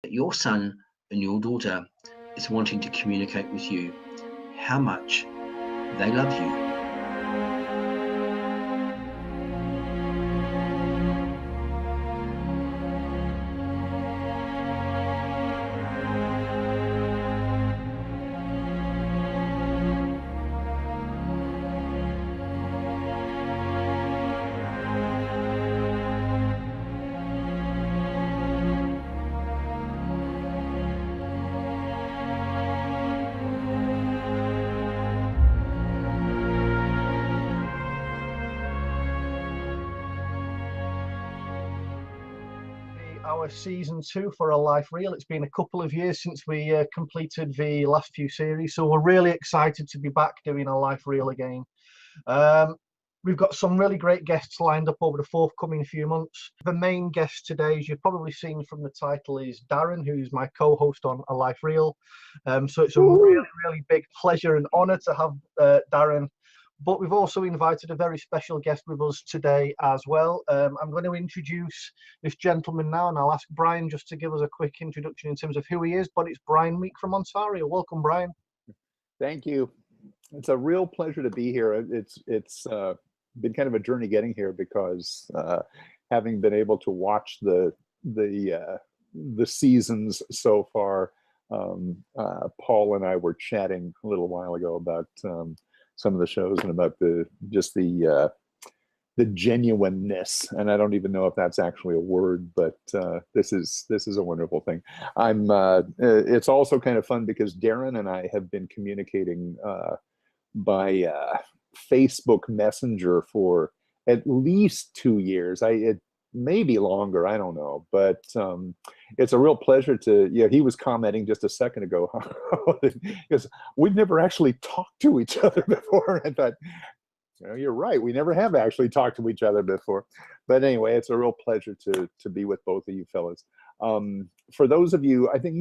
that your son and your daughter is wanting to communicate with you how much they love you. Our season 2 for ALifeReal. It's been a couple of years since we completed the last few series, so we're really excited to be back doing ALifeReal again. We've got some really great guests lined up over the forthcoming few months. The main guest today, as you've probably seen from the title, is Darren, who's my co-host on ALifeReal. So it's a really big pleasure and honor to have Darren. But we've also invited a very special guest with us today as well. I'm going to introduce this gentleman now, and I'll ask Brian just to give us a quick introduction in terms of who he is. But it's Brian Meek from Ontario. Welcome, Brian. Thank you. It's a real pleasure to be here. It's been kind of a journey getting here because having been able to watch the seasons so far, Paul and I were chatting a little while ago about some of the shows and about the genuineness, and I don't even know if that's actually a word, but this is a wonderful thing. It's also kind of fun because Darren and I have been communicating by Facebook Messenger for at least 2 years. It may be longer, I don't know, but it's a real pleasure to, he was commenting just a second ago because we've never actually talked to each other before. I thought, you're right, we never have actually talked to each other before. But anyway, it's a real pleasure to be with both of you fellas. For those of you, I think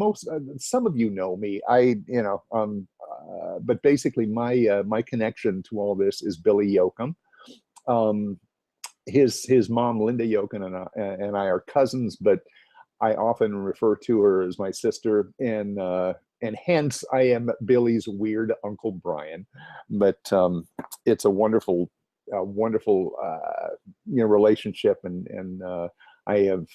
some of you know me, but basically my connection to all this is Billy Yoakum. His mom, Linda Yoakum, and I are cousins, but I often refer to her as my sister, and hence I am Billy's weird Uncle Brian. But it's a wonderful relationship, and I have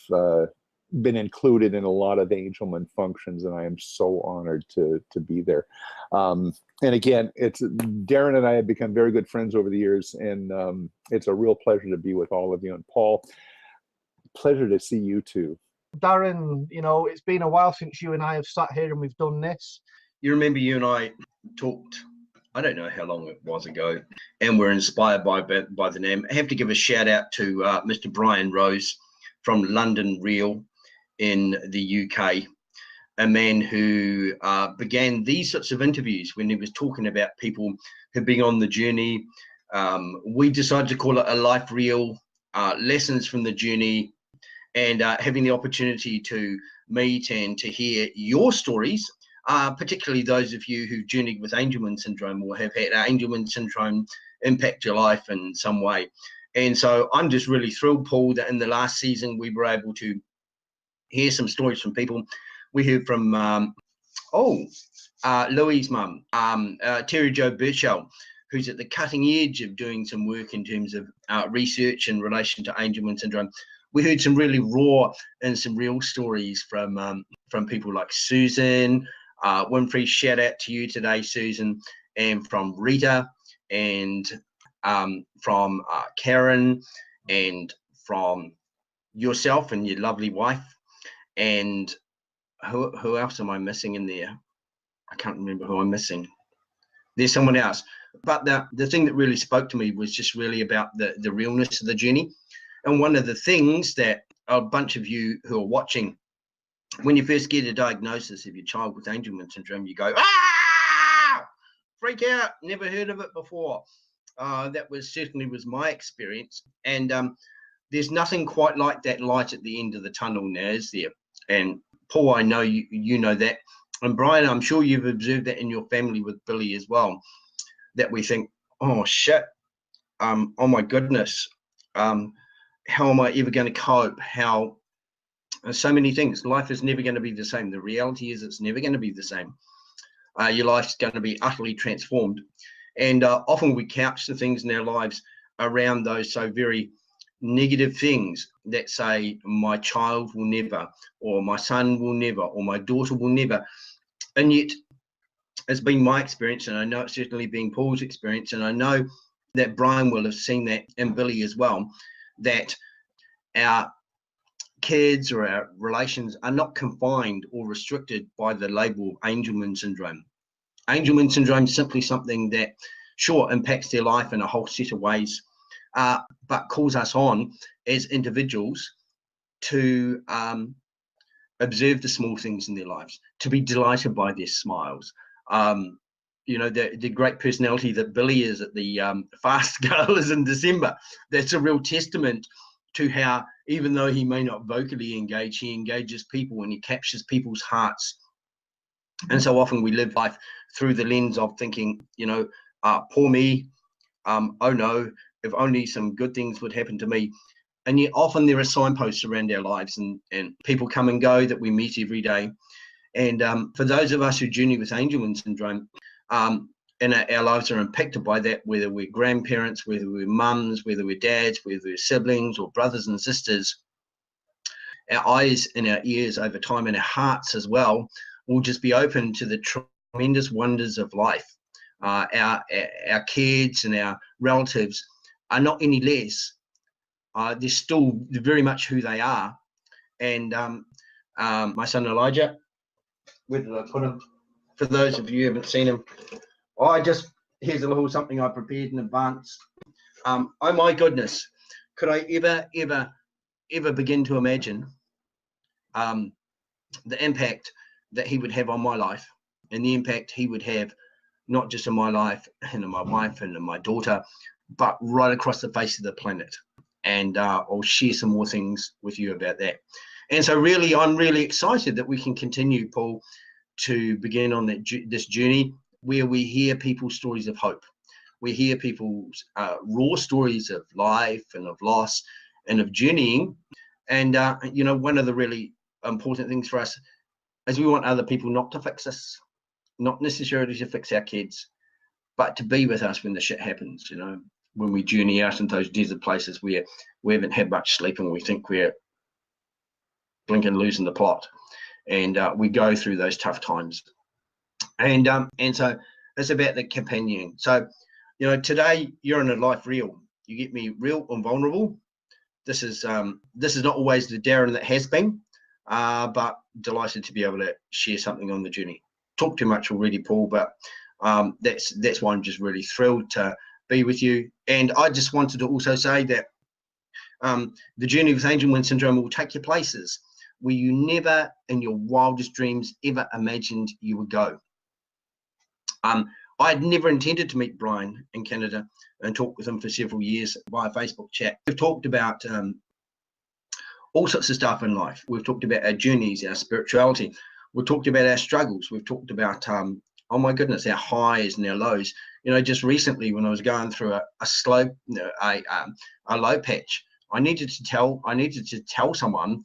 been included in a lot of Angelman functions, and I am so honored to be there. And again, Darren and I have become very good friends over the years, and it's a real pleasure to be with all of you. And Paul, pleasure to see you too. Darren, it's been a while since you and I have sat here and we've done this. You remember you and I talked, I don't know how long it was ago, and we're inspired by the name. I have to give a shout out to Mr. Brian Rose from London Real in the UK, a man who began these sorts of interviews when he was talking about people who've been on the journey. We decided to call it ALifeReal, lessons from the journey, and having the opportunity to meet and to hear your stories, particularly those of you who've journeyed with Angelman Syndrome or have had Angelman Syndrome impact your life in some way. And so I'm just really thrilled, Paul, that in the last season we were able to hear some stories from people. We heard from Louie's mum, Terry Jo Birchall, who's at the cutting edge of doing some work in terms of research in relation to Angelman Syndrome. We heard some really raw and some real stories from people like Susan Winfrey. Shout out to you today, Susan, and from Rita, and from Karen, and from yourself and your lovely wife. And who else am I missing in there? I can't remember who I'm missing. There's someone else. But the thing that really spoke to me was just really about the realness of the journey. And one of the things that a bunch of you who are watching, when you first get a diagnosis of your child with Angelman Syndrome, you go, freak out, never heard of it before. That certainly was my experience. And there's nothing quite like that light at the end of the tunnel now, is there? And Paul, I know you know that. And Brian, I'm sure you've observed that in your family with Billy as well, that we think, oh shit, oh my goodness, how am I ever going to cope? How so many things. Life is never going to be the same. The reality is it's never going to be the same. Your life's going to be utterly transformed. And often we couch the things in our lives around those so very negative things that say, my child will never, or my son will never, or my daughter will never. And yet it's been my experience, and I know it's certainly been Paul's experience, and I know that Brian will have seen that, and Billy as well, that our kids or our relations are not confined or restricted by the label of Angelman Syndrome. Angelman Syndrome is simply something that, sure, impacts their life in a whole set of ways, but calls us on as individuals to observe the small things in their lives, to be delighted by their smiles. You know, the great personality that Billy is at the fast goers in December, that's a real testament to how, even though he may not vocally engage, he engages people and he captures people's hearts. And so often we live life through the lens of thinking, you know, poor me, oh no, if only some good things would happen to me. And yet often there are signposts around our lives, and people come and go that we meet every day. And for those of us who journey with Angelman Syndrome, and our lives are impacted by that, whether we're grandparents, whether we're mums, whether we're dads, whether we're siblings or brothers and sisters, our eyes and our ears over time, and our hearts as well, will just be open to the tremendous wonders of life. Our kids and our relatives are not any less. They're still very much who they are. And my son Elijah, where did I put him? For those of you who haven't seen him, here's a little something I prepared in advance. Oh my goodness, could I ever begin to imagine the impact that he would have on my life, and the impact he would have not just in my life and in my wife and in my daughter, but right across the face of the planet. And I'll share some more things with you about that. And so really, I'm really excited that we can continue, Paul, to begin on this journey where we hear people's stories of hope. We hear people's raw stories of life and of loss and of journeying. And, you know, one of the really important things for us is we want other people not to fix us, not necessarily to fix our kids, but to be with us when the shit happens, you know, when we journey out into those desert places where we haven't had much sleep and we think we're blinking losing the plot. And we go through those tough times. And so it's about the companion. So, you know, today you're in ALifeReal. You get me real and vulnerable. This is not always the Darren that has been, but delighted to be able to share something on the journey. Talk too much already, Paul, but that's why I'm just really thrilled to be with you. And I just wanted to also say that the journey with Angelman Syndrome will take you places where you never in your wildest dreams ever imagined you would go. I had never intended to meet Brian in Canada and talk with him for several years via Facebook chat. We've talked about all sorts of stuff in life. We've talked about our journeys, our spirituality. We've talked about our struggles. We've talked about, oh my goodness, our highs and our lows. You know, just recently when I was going through a low patch, I needed to tell someone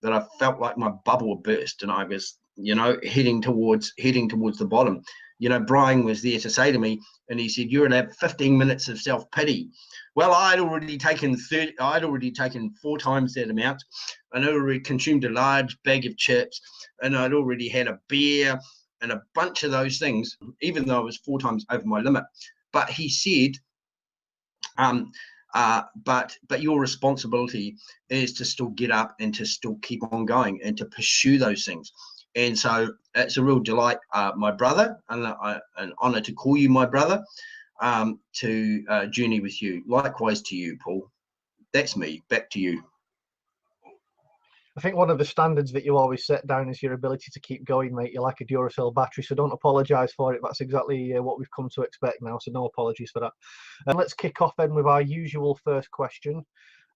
that I felt like my bubble had burst and I was, you know, heading towards the bottom. You know, Brian was there to say to me, and he said, "You're gonna have 15 minutes of self-pity." Well, I'd already taken 4 times that amount, and I'd already consumed a large bag of chips, and I'd already had a beer and a bunch of those things, even though I was 4 times over my limit. But he said, but your responsibility is to still get up and to still keep on going and to pursue those things. And so it's a real delight, my brother, and an honor to call you my brother, to journey with you. Likewise to you, Paul. That's me. Back to you. I think one of the standards that you always set down is your ability to keep going, mate. You're like a Duracell battery, so don't apologise for it. That's exactly what we've come to expect now, so no apologies for that. And let's kick off then with our usual first question.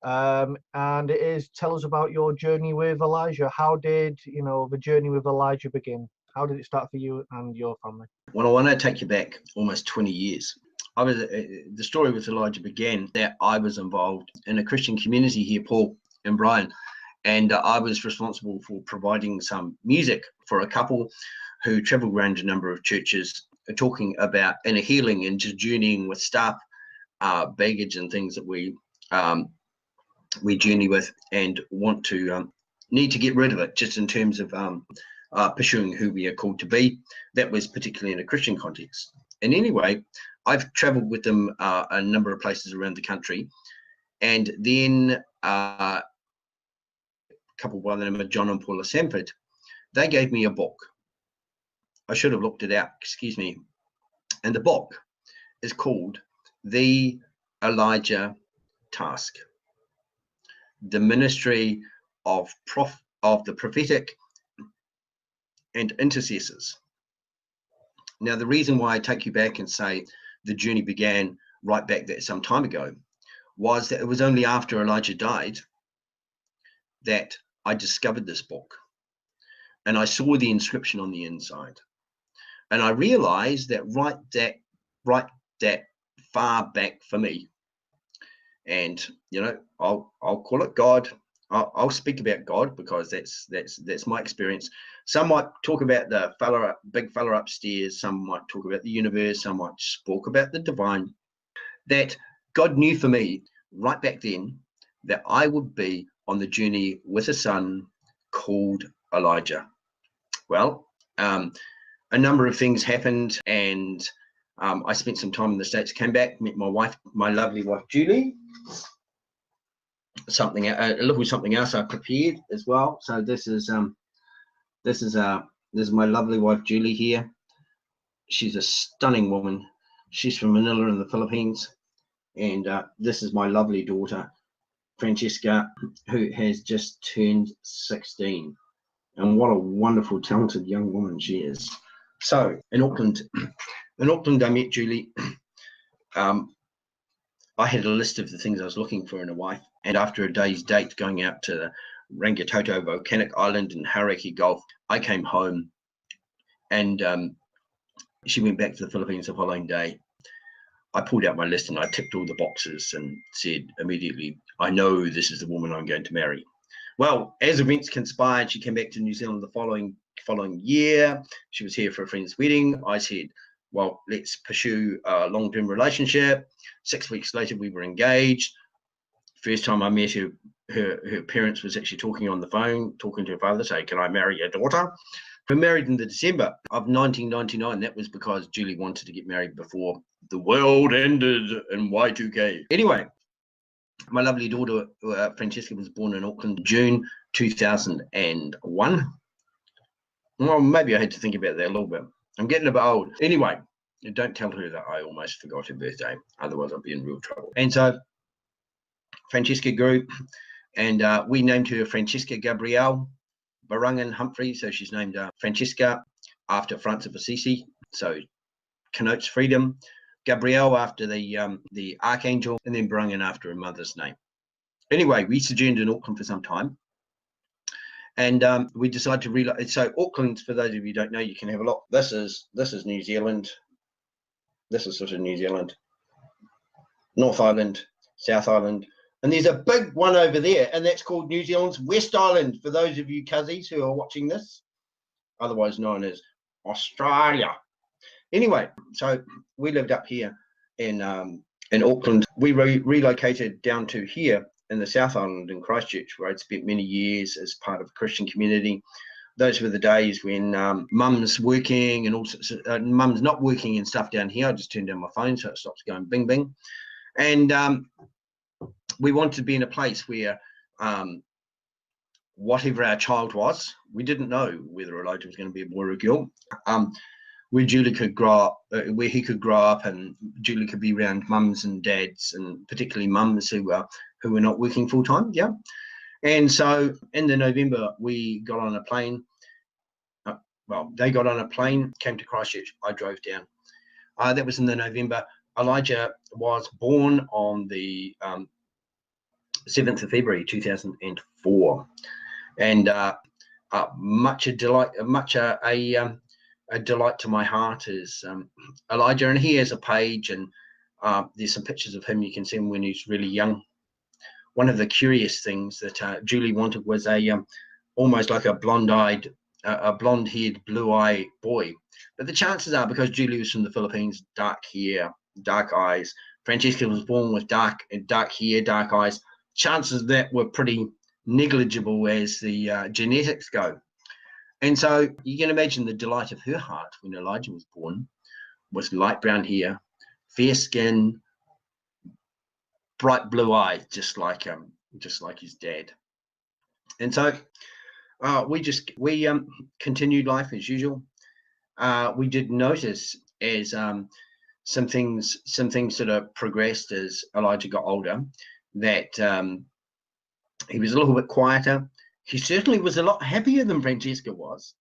And it is, tell us about your journey with Elijah. How did, you know, the journey with Elijah begin? How did it start for you and your family? Well, I want to take you back almost 20 years. The story with Elijah began that I was involved in a Christian community here, Paul and Brian. And I was responsible for providing some music for a couple who traveled around a number of churches talking about inner healing and just journeying with stuff, baggage and things that we journey with and want to need to get rid of it, just in terms of pursuing who we are called to be. That was particularly in a Christian context. And anyway, I've traveled with them a number of places around the country. And then a couple by the name of John and Paula Sanford, they gave me a book. I should have looked it out, excuse me. And the book is called The Elijah Task, the ministry of the prophetic and intercessors. Now, the reason why I take you back and say the journey began right back there some time ago was that it was only after Elijah died that I discovered this book, and I saw the inscription on the inside, and I realized that right that far back for me, and you know, I'll call it God. I'll speak about God because that's my experience. Some might talk about the big fella upstairs. Some might talk about the universe. Some might talk about the divine. That God knew for me right back then that I would be on the journey with a son called Elijah. Well, a number of things happened, and I spent some time in the States, came back, met my wife, my lovely wife, Julie. A little something else I prepared as well. So this is my lovely wife, Julie here. She's a stunning woman. She's from Manila in the Philippines. And this is my lovely daughter, Francesca, who has just turned 16. And what a wonderful, talented young woman she is. So in Auckland, I met Julie. I had a list of the things I was looking for in a wife. And after a day's date going out to the Rangitoto Volcanic Island and Hauraki Gulf, I came home, and she went back to the Philippines the following day. I pulled out my list and I ticked all the boxes and said immediately, I know this is the woman I'm going to marry. Well, as events conspired, she came back to New Zealand the following year. She was here for a friend's wedding. I said, well, let's pursue a long-term relationship. 6 weeks later, we were engaged. First time I met her, her parents was actually talking on the phone, talking to her father, saying, can I marry your daughter? We were married in the December of 1999. That was because Julie wanted to get married before the world ended in Y2K. Anyway, my lovely daughter, Francesca, was born in Auckland, June 2001. Well, maybe I had to think about that a little bit. I'm getting a bit old. Anyway, don't tell her that I almost forgot her birthday. Otherwise, I'll be in real trouble. And so Francesca grew, and we named her Francesca Gabrielle Darren Humphries. So she's named Francesca after Francis of Assisi, so connotes freedom. Gabrielle after the archangel, and then Darren after her mother's name. Anyway, we sojourned in Auckland for some time, and we decided to relocate. So Auckland, for those of you who don't know, you can have a look. This is New Zealand. This is sort of New Zealand, North Island, South Island, and there's a big one over there, and that's called New Zealand's West Island, for those of you cousins who are watching this, otherwise known as Australia. Anyway, so we lived up here in Auckland. We relocated down to here in the South Island in Christchurch, where I'd spent many years as part of a Christian community. Those were the days when mum's working and also mum's not working and stuff down here. I just turned down my phone so it stops going bing bing. And we wanted to be in a place where whatever our child was, we didn't know whether Elijah was going to be a boy or a girl. Where Julie could grow up, where he could grow up, and Julie could be around mums and dads, and particularly mums who were not working full time. Yeah. And so in the November, we got on a plane. Well, they got on a plane, came to Christchurch. I drove down. That was in the November. Elijah was born on the 7th of February 2004, and much a delight, a delight to my heart is Elijah, and he has a page, and there's some pictures of him. You can see him when he's really young. one of the curious things that Julie wanted was a almost like a blonde-haired, blue-eyed boy. But the chances are, because Julie was from the Philippines, dark hair, dark eyes. Francesca was born with dark hair, dark eyes. Chances of that were pretty negligible as the genetics go. And so you can imagine the delight of her heart when Elijah was born, with light brown hair, fair skin, bright blue eyes, just like his dad. And so we continued life as usual. We did notice as some things sort of progressed as Elijah got older, that he was a little bit quieter. He certainly was a lot happier than Francesca was.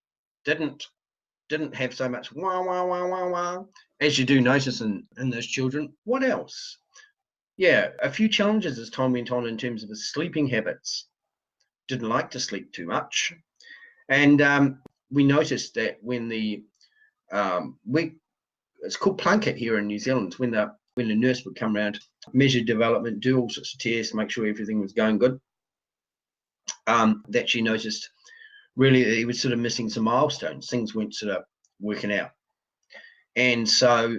Didn't have so much wah wah wah wah wah as you do notice in those children. What else? Yeah, a few challenges as time went on in terms of his sleeping habits. Didn't like to sleep too much, and we noticed that when it's called plunket here in New Zealand, when the nurse would come around, measure development, do all sorts of tests, make sure everything was going good, that she noticed really that he was sort of missing some milestones. Things weren't sort of working out. And so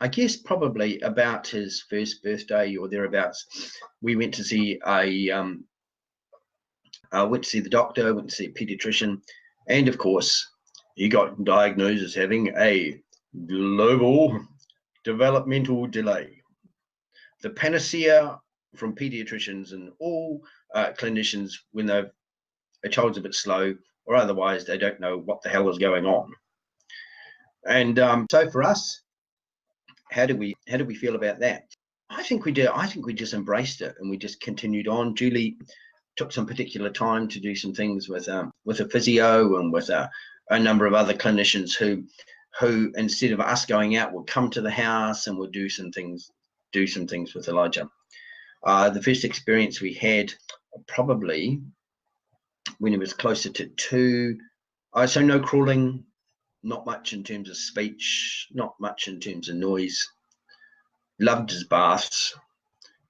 I guess probably about his first birthday or thereabouts, we went to see the doctor, went to see a pediatrician, and of course he got diagnosed as having a global developmental delay. The panacea from pediatricians and all clinicians when a child's a bit slow or otherwise they don't know what the hell is going on. And so for us, how do we feel about that? I think we did. I think we just embraced it and we just continued on. Julie took some particular time to do some things with a physio and with a number of other clinicians who instead of us going out would come to the house and would do some things with Elijah. The first experience we had probably when he was closer to 2. So no crawling, not much in terms of speech, not much in terms of noise. Loved his baths.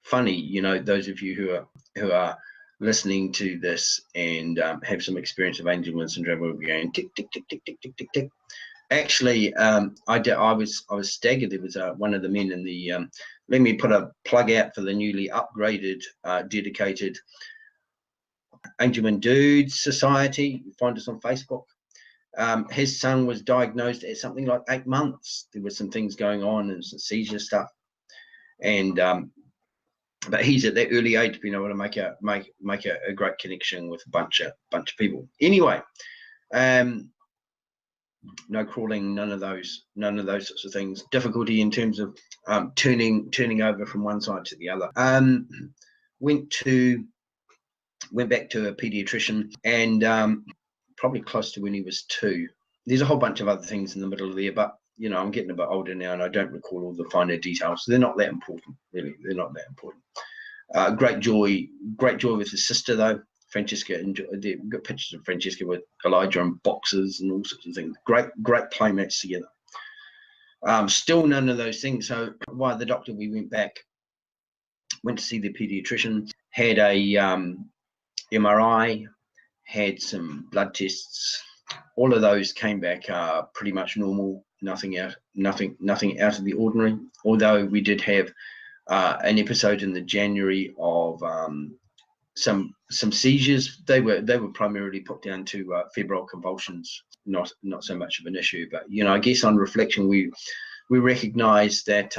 Funny, you know, those of you who are listening to this and have some experience of Angelman Syndrome, will be going tick tick tick tick tick tick tick tick. Actually, I was staggered. There was one of the men in the let me put a plug out for the newly upgraded, dedicated Angelman Dudes Society. You find us on Facebook. His son was diagnosed at something like 8 months. There were some things going on and some seizure stuff, and but he's at that early age being able to make a great connection with a bunch of people. Anyway, no crawling, none of those sorts of things. Difficulty in terms of turning over from one side to the other. Went back to a pediatrician and probably close to when he was 2. There's a whole bunch of other things in the middle of there, but you know, I'm getting a bit older now and I don't recall all the finer details. So they're not that important, really. They're not that important. Great joy with his sister though. Francesca, they've got pictures of Francesca with Elijah and boxes and all sorts of things. Great playmates together. Still none of those things. So while the doctor, we went to see the pediatrician, had a MRI, had some blood tests. All of those came back pretty much normal. Nothing out of the ordinary. Although we did have an episode in the January of some seizures. They were primarily put down to febrile convulsions. Not so much of an issue. But you know, I guess on reflection, we recognise that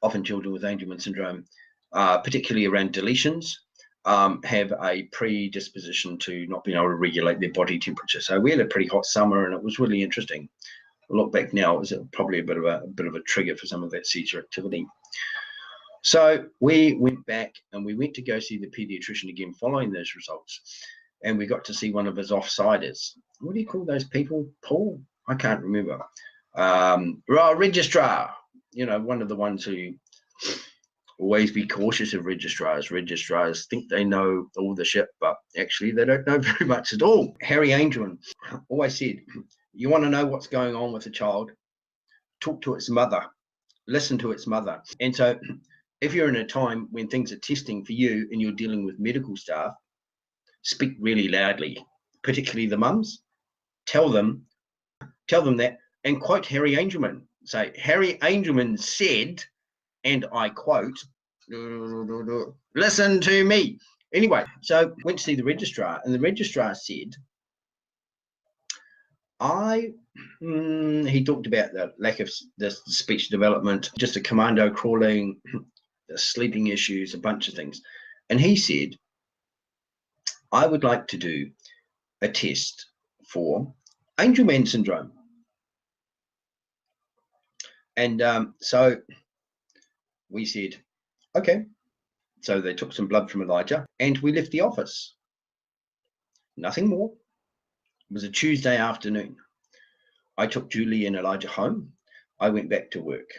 often children with Angelman syndrome, particularly around deletions, have a predisposition to not being able to regulate their body temperature. So we had a pretty hot summer and it was really interesting. I look back now, it was probably a bit of a trigger for some of that seizure activity. So we went back and we went to go see the pediatrician again following those results, and we got to see one of his offsiders. What do you call those people, Paul? I can't remember. Registrar, you know, one of the ones who always be cautious of registrars. Registrars think they know all the shit, but actually they don't know very much at all. Harry Angelman always said, you want to know what's going on with a child, talk to its mother, listen to its mother. And so if you're in a time when things are testing for you and you're dealing with medical staff, speak really loudly, particularly the mums. Tell them that, and quote Harry Angelman. Say, Harry Angelman said, and I quote, listen to me. Anyway, so went to see the registrar, and the registrar said, he talked about the lack of the speech development, just a commando crawling, the sleeping issues, a bunch of things. And he said, I would like to do a test for Angelman Syndrome. And so we said, okay. So they took some blood from Elijah and we left the office. Nothing more. It was a Tuesday afternoon. I took Julie and Elijah home. I went back to work.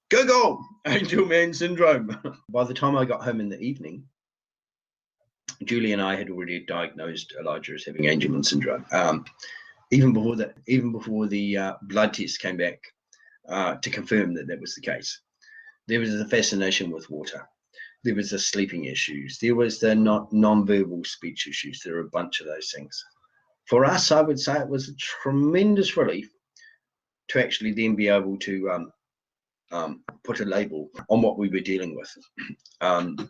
Go, Angelman Syndrome. By the time I got home in the evening, Julie and I had already diagnosed Elijah as having Angelman Syndrome. Even before the blood test came back to confirm that was the case. There was a fascination with water. There was the sleeping issues. There was the non-verbal speech issues. There were a bunch of those things. For us, I would say it was a tremendous relief to actually then be able to put a label on what we were dealing with. And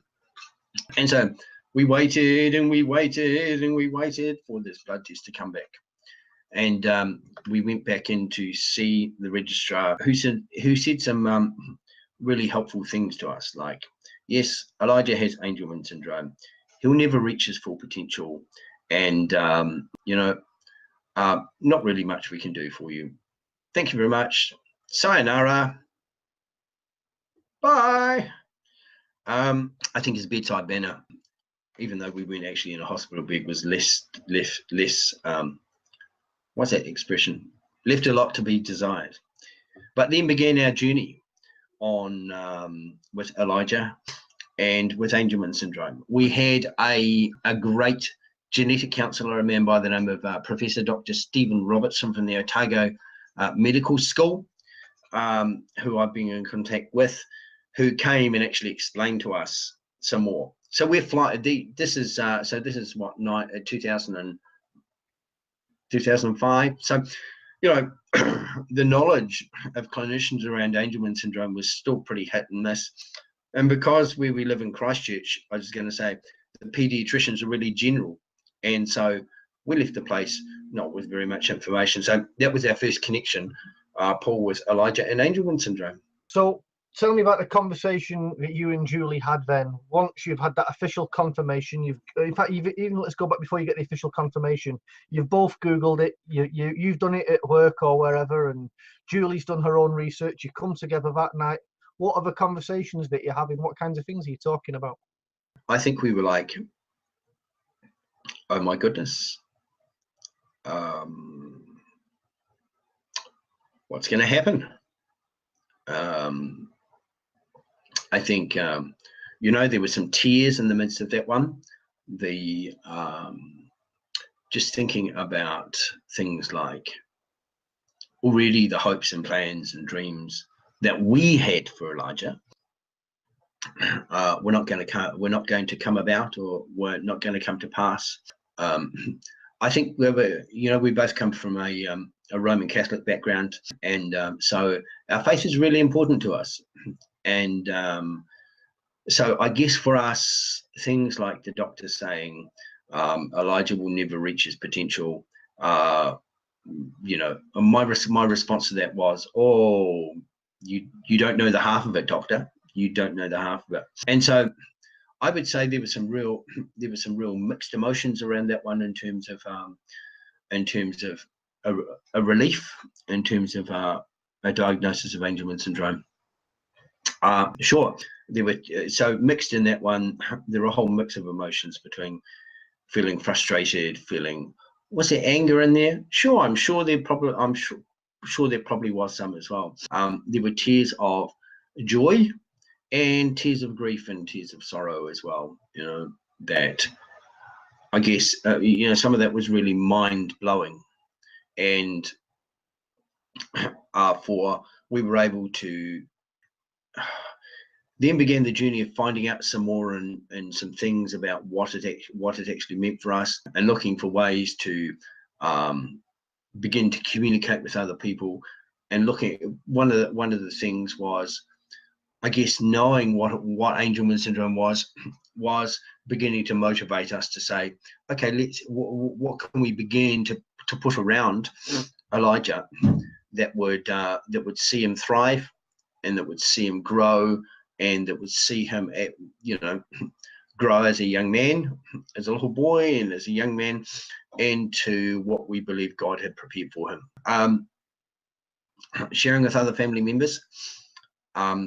so we waited and we waited and we waited for this blood test to come back. And we went back in to see the registrar, who said some really helpful things to us, like, yes, Elijah has Angelman Syndrome. He'll never reach his full potential. And, not really much we can do for you. Thank you very much. Sayonara. Bye. I think his bedside manner, even though we weren't actually in a hospital bed, was less what's that expression? Left a lot to be desired. But then began our journey on with Elijah and with Angelman Syndrome. We had a great genetic counsellor, a man by the name of Professor Dr. Stephen Robertson from the Otago Medical School, who I've been in contact with, who came and actually explained to us some more. So we're this is what, 2005. So, the knowledge of clinicians around Angelman Syndrome was still pretty hit and miss. And because where we live in Christchurch, I was going to say, the paediatricians are really general. And so we left the place not with very much information. So that was our first connection, Paul, with Elijah and Angelman Syndrome. So tell me about the conversation that you and Julie had then. Once you've had that official confirmation, even let's go back before you get the official confirmation. You've both Googled it. You've done it at work or wherever, and Julie's done her own research. You come together that night. What are the conversations that you're having? What kinds of things are you talking about? I think we were like, oh my goodness, what's going to happen? I think, there were some tears in the midst of that one. Just thinking about things like already the hopes and plans and dreams that we had for Elijah we're not going to come about, or we're not going to come to pass. I think we both come from a Roman Catholic background, and so our faith is really important to us. And so I guess for us, things like the doctor saying Elijah will never reach his potential, my response to that was, oh, you don't know the half of it, doctor. You don't know the half of it. And so I would say there were some real mixed emotions around that one, in terms of a relief, in terms of a diagnosis of Angelman Syndrome. Sure, there were so mixed in that one. There were a whole mix of emotions between feeling frustrated, was there anger in there? Sure, I'm sure there probably was some as well. There were tears of joy and tears of grief and tears of sorrow as well. That I guess some of that was really mind blowing, and we were able to then began the journey of finding out some more and some things about what it actually meant for us, and looking for ways to begin to communicate with other people. And looking at one of the things was, I guess, knowing what Angelman syndrome was beginning to motivate us to say, okay, what can we begin to put around Elijah that would see him thrive, and that would see him grow, and that would see him grow as a young man, as a little boy, and as a young man, into what we believe God had prepared for him. Sharing with other family members, I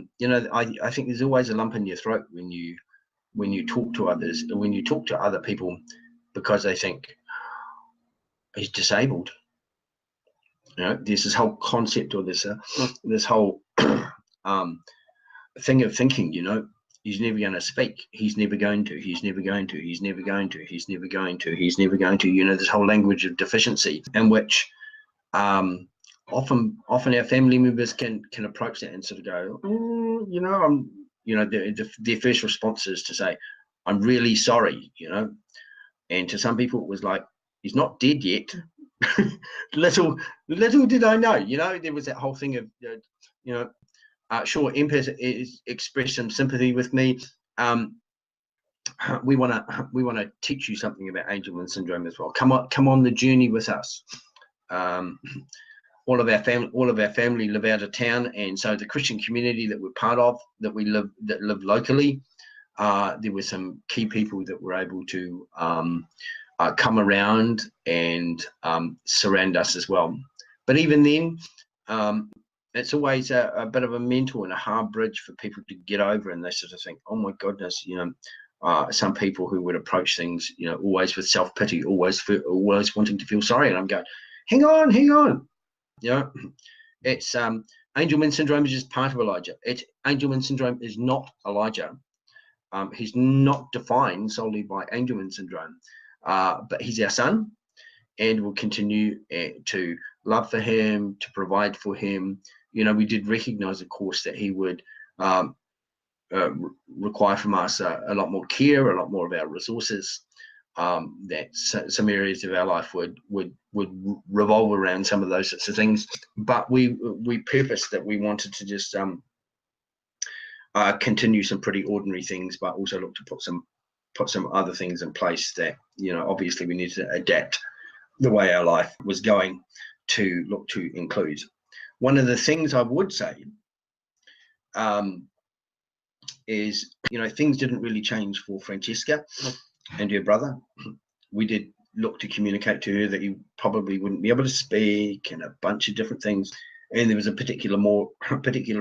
think there's always a lump in your throat when you talk to others, when you talk to other people, because they think he's disabled. There's this whole concept, or this whole thing of thinking, he's never going to speak, he's never going to, he's never going to, he's never going to, he's never going to, he's never going to, this whole language of deficiency, in which often our family members can approach that and sort of go, their first response is to say, I'm really sorry, and to some people it was like, he's not dead yet. little did I know, there was that whole thing of, sure, empath is express some sympathy with me. We want to teach you something about Angelman syndrome as well. Come on the journey with us. All of our family live out of town, and so the Christian community that we're part of, that live locally, there were some key people that were able to come around and surround us as well. But even then, it's always a bit of a mental and a hard bridge for people to get over, and they sort of think, oh my goodness, some people who would approach things, always with self-pity, always wanting to feel sorry, and I'm going, hang on. It's Angelman syndrome is just part of Elijah. Angelman syndrome is not Elijah. He's not defined solely by Angelman syndrome, but he's our son, and we'll continue to love for him, to provide for him. We did recognize, of course, that he would require from us a lot more care, a lot more of our resources, that some areas of our life would revolve around some of those sorts of things. But we purposed that we wanted to just continue some pretty ordinary things, but also look to put some other things in place that, obviously we need to adapt the way our life was going to look to include. One of the things I would say is, things didn't really change for Francesca and her brother. We did look to communicate to her that he probably wouldn't be able to speak, and a bunch of different things. And there was a particular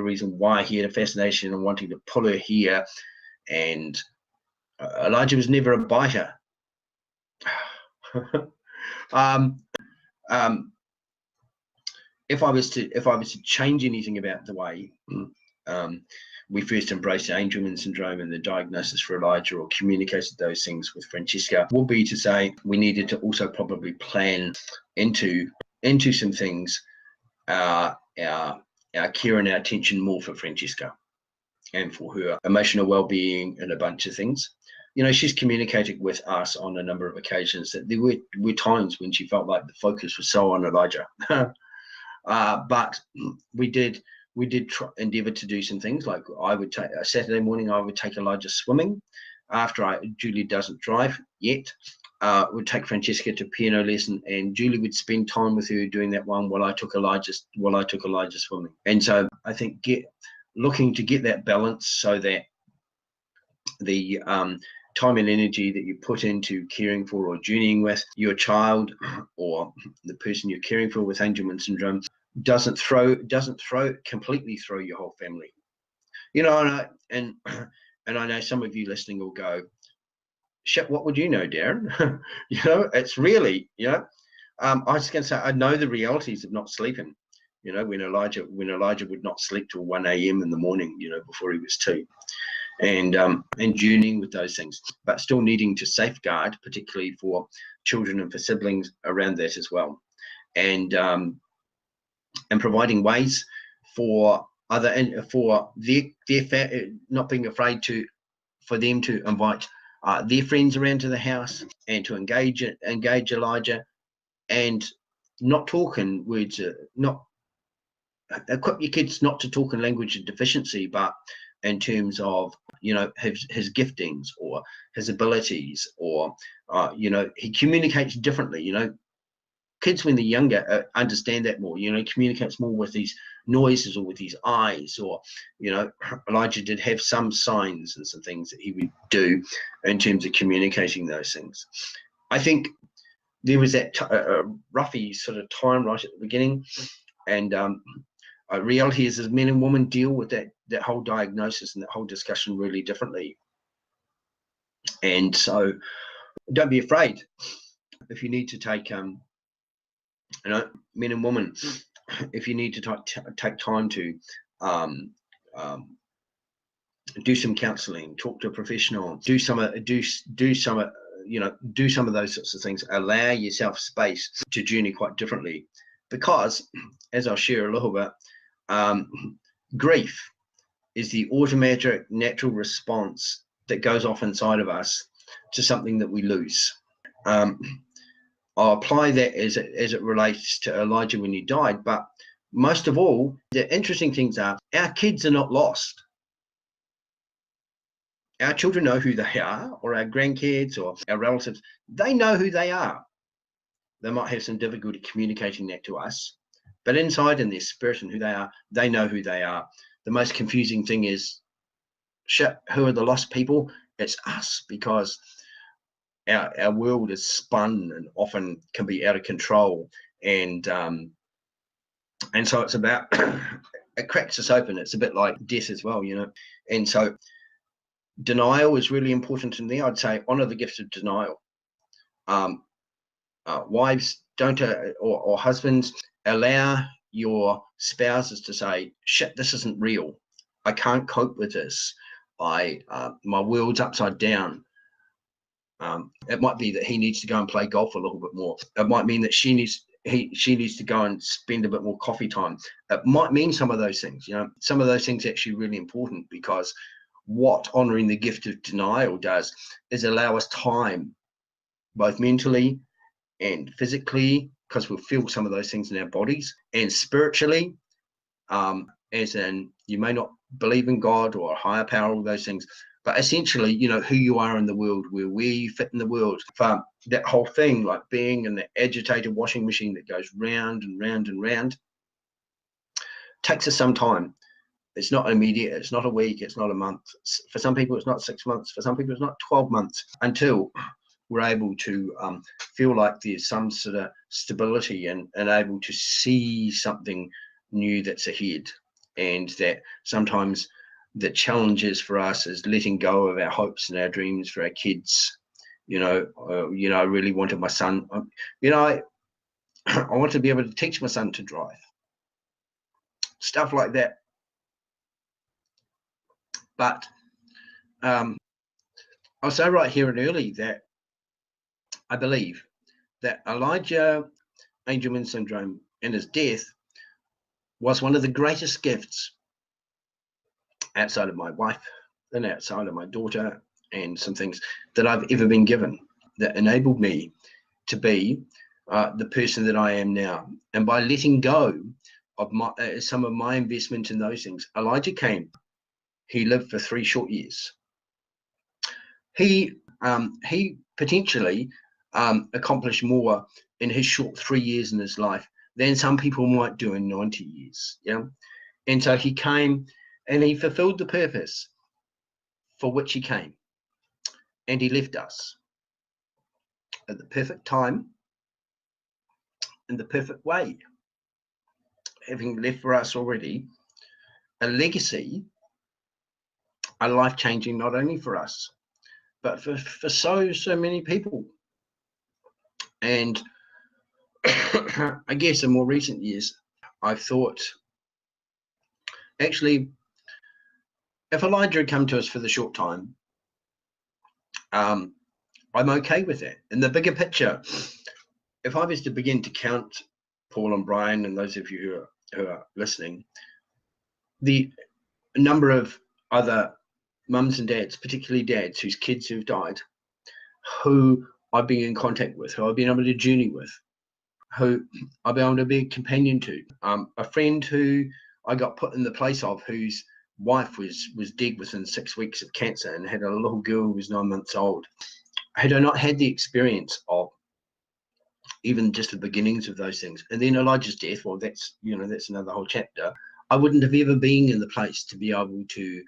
reason why he had a fascination and wanting to pull her here. And Elijah was never a biter. If I was to change anything about the way we first embraced Angelman syndrome and the diagnosis for Elijah, or communicated those things with Francesca, would be to say we needed to also probably plan into some things, our care and our attention more for Francesca and for her emotional well-being, and a bunch of things. She's communicated with us on a number of occasions that there were times when she felt like the focus was so on Elijah. But we did endeavor to do some things, like I would take a Saturday morning, I would take Elijah swimming after Julie doesn't drive yet. Would take Francesca to piano lesson, and Julie would spend time with her doing that one while I took Elijah swimming. And so I think looking to get that balance, so that the time and energy that you put into caring for or journeying with your child, or the person you're caring for with Angelman syndrome, doesn't completely throw your whole family. And I know some of you listening will go, shit, what would you know, Darren? It's really, I was going to say, I know the realities of not sleeping. When Elijah would not sleep till 1 a.m. in the morning, before he was 2. And journeying with those things, but still needing to safeguard, particularly for children and for siblings around that as well, and providing ways for other for not being afraid for them to invite their friends around to the house and to engage Elijah, and not talk in words, not equip your kids not to talk in language of deficiency, but in terms of, you know, his giftings or his abilities, or you know, he communicates differently. You know, kids when they're younger understand that more. You know, he communicates more with these noises or with his eyes, or, you know, Elijah did have some signs and some things that he would do in terms of communicating those things. I think there was that roughy sort of time right at the beginning, and reality is men and women deal with that whole diagnosis and that whole discussion really differently. And so don't be afraid if you need to take you know, men and women, if you need to take time to do some counseling, talk to a professional, do some of those sorts of things. Allow yourself space to journey quite differently, because, as I'll share a little bit, grief is the automatic natural response that goes off inside of us to something that we lose. I'll apply that as it relates to Elijah when he died, but most of all, the interesting things are our kids are not lost. Our children know who they are, or our grandkids or our relatives, they know who they are. They might have some difficulty communicating that to us, but inside in their spirit and who they are, they know who they are. The most confusing thing is, shit, who are the lost people? It's us, because our world is spun and often can be out of control, and so it's about it cracks us open. It's a bit like death as well, you know. And so denial is really important in there. I'd say honor the gift of denial. Wives, don't or husbands, allow your spouses to say, shit, this isn't real. I can't cope with this. My world's upside down. It might be that he needs to go and play golf a little bit more. It might mean that she needs to go and spend a bit more coffee time. It might mean some of those things. You know, some of those things are actually really important, because what honoring the gift of denial does is allow us time, both mentally and physically, because we'll feel some of those things in our bodies, and spiritually, as in, you may not believe in God or a higher power, all those things, but essentially, you know, who you are in the world, where you fit in the world. For that whole thing, like being in the agitated washing machine that goes round and round and round, takes us some time. It's not immediate. It's not a week. It's not a month. For some people, it's not 6 months. For some people, it's not 12 months, until we're able to feel like there's some sort of stability and able to see something new that's ahead. And that sometimes the challenges for us is letting go of our hopes and our dreams for our kids. You know, I really wanted my son, I want to be able to teach my son to drive. Stuff like that. But I'll say right here and early that I believe that Elijah Angelman Syndrome and his death was one of the greatest gifts, outside of my wife and outside of my daughter and some things, that I've ever been given, that enabled me to be the person that I am now. And by letting go of some of my investment in those things, Elijah came. He lived for 3 short years. He potentially accomplished more in his short 3 years in his life than some people might do in 90 years. Yeah. And so he came and he fulfilled the purpose for which he came. And he left us at the perfect time, in the perfect way, having left for us already a legacy, a life-changing, not only for us, but for so many people. And I guess in more recent years, I've thought, actually, if Elijah had come to us for the short time, I'm okay with that. In the bigger picture, if I was to begin to count Paul and Brian and those of you who are listening, the number of other mums and dads, particularly dads whose kids have died, who I've been in contact with, who I've been able to journey with, who I've been able to be a companion to. A friend who I got put in the place of, whose wife was dead within 6 weeks of cancer and had a little girl who was 9 months old. Had I not had the experience of even just the beginnings of those things, and then Elijah's death, well, that's another whole chapter. I wouldn't have ever been in the place to be able to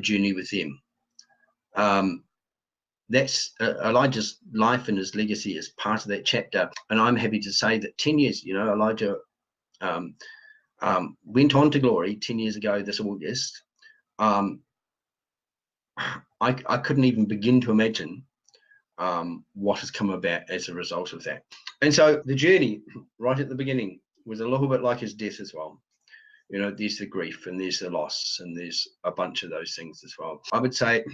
journey with them. That's Elijah's life and his legacy is part of that chapter, and I'm happy to say that 10 years, Elijah went on to glory 10 years ago this August. I couldn't even begin to imagine what has come about as a result of that. And so the journey right at the beginning was a little bit like his death as well. There's the grief and there's the loss and there's a bunch of those things as well. I would say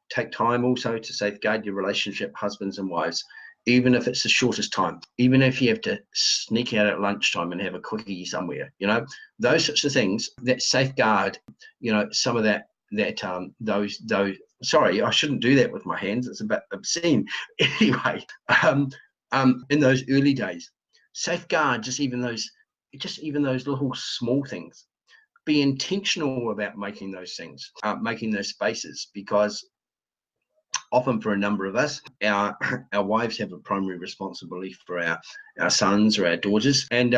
take time also to safeguard your relationship, husbands and wives, even if it's the shortest time, even if you have to sneak out at lunchtime and have a quickie somewhere, those sorts of things that safeguard, some of those, sorry, I shouldn't do that with my hands. It's a bit obscene. Anyway, in those early days, safeguard just even those little small things. Be intentional about making those things, making those spaces, because often for a number of us, our wives have a primary responsibility for our sons or our daughters, and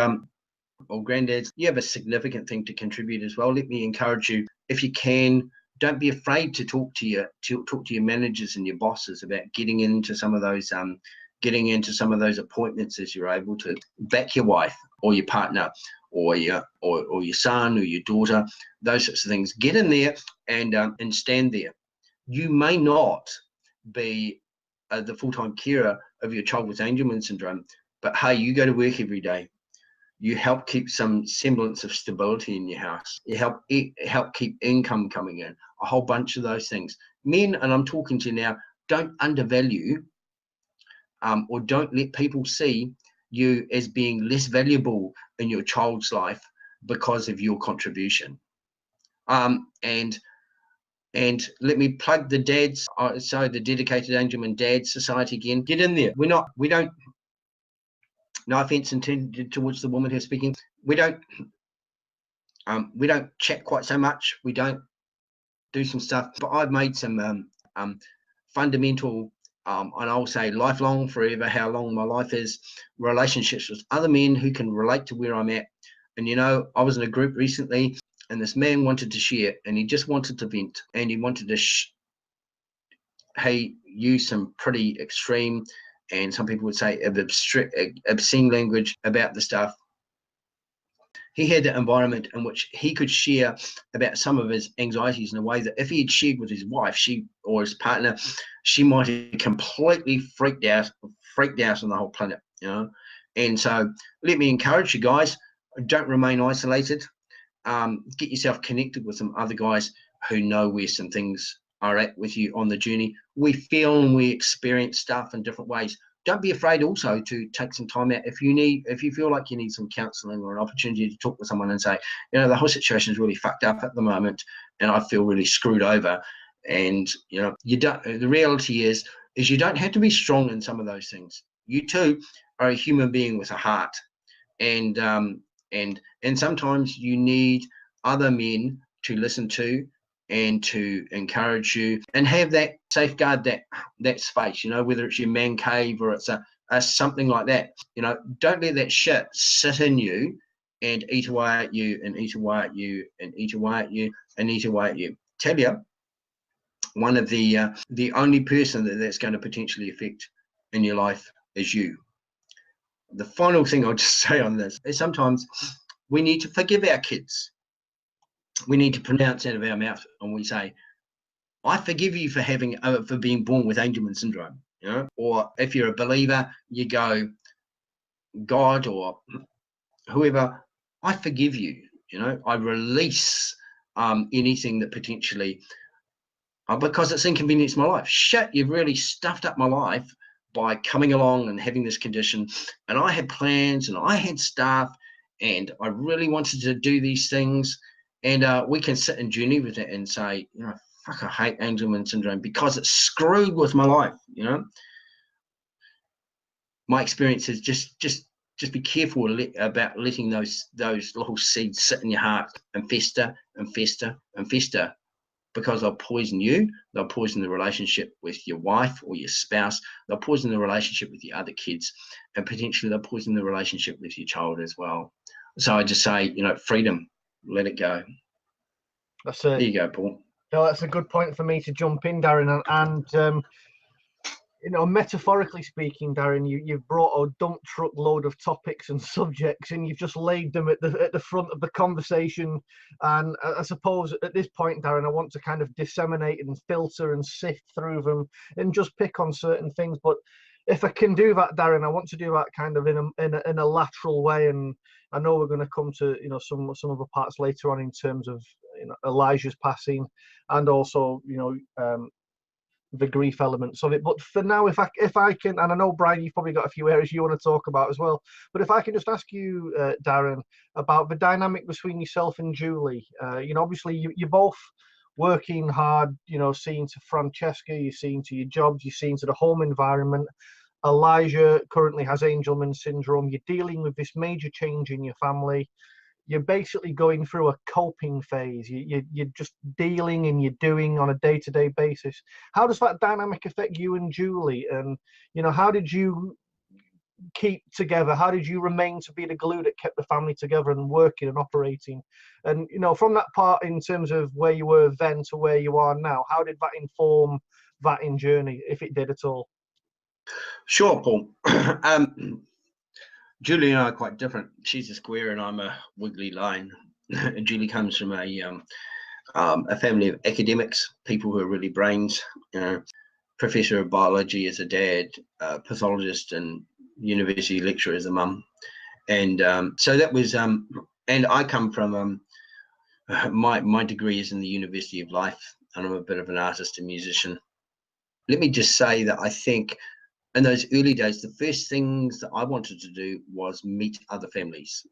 or granddads. You have a significant thing to contribute as well. Let me encourage you, if you can, don't be afraid to talk to your managers and your bosses about getting into some of those appointments as you're able to. Back your wife or your partner or your son or your daughter, those sorts of things. Get in there and stand there. You may not be the full-time carer of your child with Angelman syndrome, but hey, you go to work every day. You help keep some semblance of stability in your house. You help keep income coming in, a whole bunch of those things. Men, and I'm talking to you now, don't undervalue or don't let people see you as being less valuable in your child's life because of your contribution. And let me plug the dads, so the Dedicated Angelman Dads Society again. Get in there. We don't, no offense intended towards the woman who's speaking, we don't chat quite so much. We don't do some stuff, but I've made some fundamental, and I'll say lifelong, forever, how long my life is, relationships with other men who can relate to where I'm at. And I was in a group recently, and this man wanted to share, and he just wanted to vent, and he wanted to use some pretty extreme, and some people would say obscene language about the stuff. He had that environment in which he could share about some of his anxieties in a way that if he had shared with his wife, or his partner, she might have completely freaked out on the whole planet, And so let me encourage you guys, don't remain isolated. Get yourself connected with some other guys who know where some things are at with you on the journey. We feel and we experience stuff in different ways. Don't be afraid also to take some time out if you feel like you need some counseling or an opportunity to talk with someone and say, the whole situation is really fucked up at the moment and I feel really screwed over. And you don't, the reality is you don't have to be strong in some of those things. You too are a human being with a heart, and sometimes you need other men to listen to and to encourage you and have that safeguard that space, whether it's your man cave or it's a something like that. Don't let that shit sit in you and eat away at you and eat away at you and eat away at you and eat away at you. Tell you, one of the only person that's going to potentially affect in your life is you. The final thing I'll just say on this is sometimes we need to forgive our kids. We need to pronounce out of our mouth, and we say, I forgive you for being born with Angelman syndrome, or if you're a believer, you go, God or whoever, I forgive you, I release anything that potentially, because it's inconvenienced my life. Shit, you've really stuffed up my life by coming along and having this condition, and I had plans and I had stuff and I really wanted to do these things, And we can sit in June with it and say, you know, fuck, I hate Angelman syndrome because it's screwed with my life. You know, my experience is just be careful about letting those little seeds sit in your heart and fester and fester and fester, because they'll poison you. They'll poison the relationship with your wife or your spouse. They'll poison the relationship with your other kids, and potentially they'll poison the relationship with your child as well. So I just say, you know, freedom, let it go. That's it. There you go, Paul. No, that's a good point for me to jump in, Darren. And you know, metaphorically speaking, Darren, you've brought a dump truck load of topics and subjects, and you've just laid them at the front of the conversation. And I suppose at this point, Darren, I want to kind of disseminate and filter and sift through them and just pick on certain things. But if I can do that, Darren, I want to do that kind of in a lateral way. And I know we're going to come to, you know, some of the parts later on in terms of, you know, Elijah's passing, and also, you know, the grief elements of it. But for now, if I can, and I know, Brian, you've probably got a few areas you want to talk about as well, but if I can just ask you, Darren, about the dynamic between yourself and Julie. You know, obviously you're both working hard, you know, seeing to Francesca, you're seeing to your jobs, you're seeing to the home environment. Elijah currently has Angelman syndrome. You're dealing with this major change in your family. You're basically going through a coping phase. You're just dealing and you're doing on a day-to-day basis. How does that dynamic affect you and Julie? And, you know, how did you keep together? How did you remain to be the glue that kept the family together and working and operating? And, you know, from that part in terms of where you were then to where you are now, how did that inform that in journey, if it did at all? Sure, Paul. Julie and I are quite different. She's a square and I'm a wiggly line. Julie comes from a family of academics, people who are really brains. You know, professor of biology as a dad, pathologist and university lecturer as a mum. And so that was, and I come from, my degree is in the University of Life, and I'm a bit of an artist and musician. Let me just say that I think in those early days, the first things that I wanted to do was meet other families.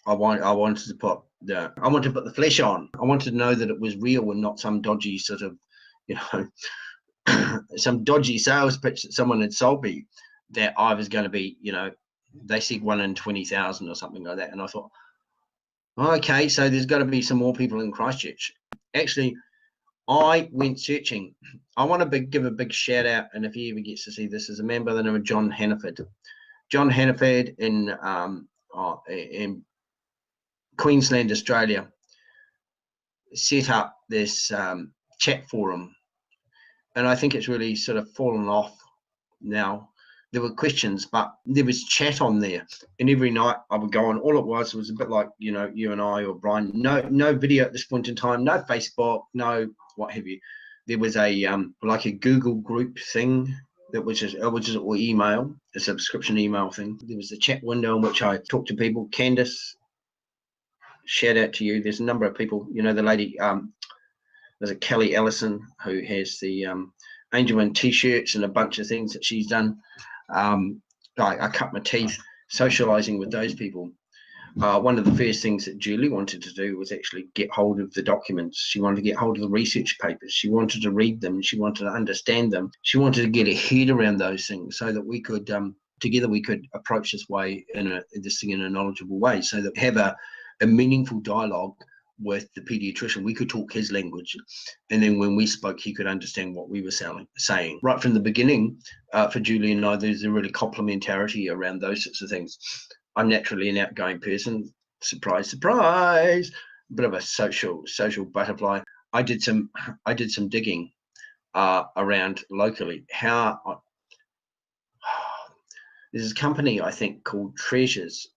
I wanted to put the flesh on. I wanted to know that it was real and not some dodgy sort of, you know, some dodgy sales pitch that someone had sold me, that I was going to be, you know, they said 1 in 20,000 or something like that. And I thought, okay, so there's got to be some more people in Christchurch. Actually, I went searching. I want to give a big shout out, and if he ever gets to see this, is a man by the name of John Hannaford. John Hannaford in Queensland, Australia, set up this chat forum, and I think it's really sort of fallen off now. There were questions, but there was chat on there, and every night I would go on. All it was a bit like, you know, you and I or Brian. No video at this point in time. No Facebook. No what have you. There was a like a Google group thing that was just or email, a subscription email thing. There was a chat window in which I talked to people. Candace, shout out to you. There's a number of people. You know, the lady. There's a Kelly Ellison who has the Angelman t-shirts and a bunch of things that she's done. I cut my teeth socializing with those people. One of the first things that Julie wanted to do was actually get hold of the documents. She wanted to get hold of the research papers. She wanted to read them. She wanted to understand them. She wanted to get her head around those things so that we could, together we could approach this thing in a knowledgeable way, so that we have a meaningful dialogue with the pediatrician. We could talk his language, and then when we spoke, he could understand what we were saying. Right from the beginning, for Julie and I, there's a really complementarity around those sorts of things. I'm naturally an outgoing person. Surprise, surprise! A bit of a social butterfly. I did some digging around locally. There's a company I think called Treasures,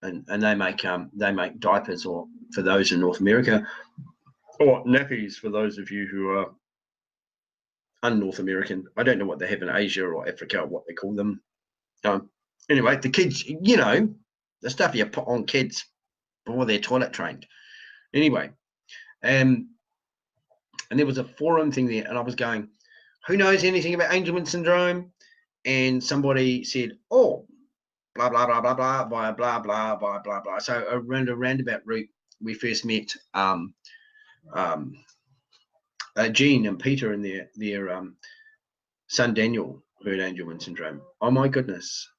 and they make diapers, or for those in North America, or nappies for those of you who are un-North American. I don't know what they have in Asia or Africa, or what they call them. Anyway, the kids, you know, the stuff you put on kids before they're toilet trained. Anyway, and there was a forum thing there, and I was going, who knows anything about Angelman syndrome? And somebody said, oh, blah, blah, blah, blah, blah, blah, blah, blah, blah, blah, blah. So around a roundabout route, we first met Jean and Peter and their son Daniel, who had Angelman syndrome. Oh my goodness.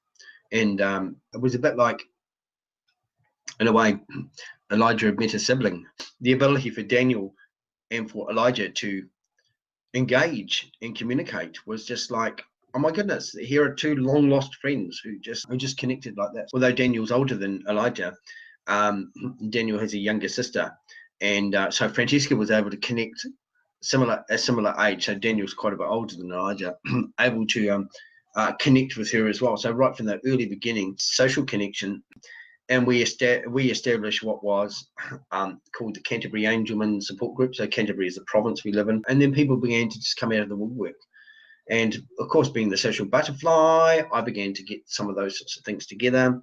And it was a bit like, in a way, Elijah had met a sibling. The ability for Daniel and for Elijah to engage and communicate was just like, oh my goodness, here are two long lost friends who just connected like that. Although Daniel's older than Elijah, Daniel has a younger sister, and so Francesca was able to connect a similar age. So Daniel's quite a bit older than Elijah, able to connect with her as well. So right from the early beginning, social connection. And we established what was called the Canterbury Angelman Support Group. So Canterbury is the province we live in. And then people began to just come out of the woodwork. And of course, being the social butterfly, I began to get some of those sorts of things together.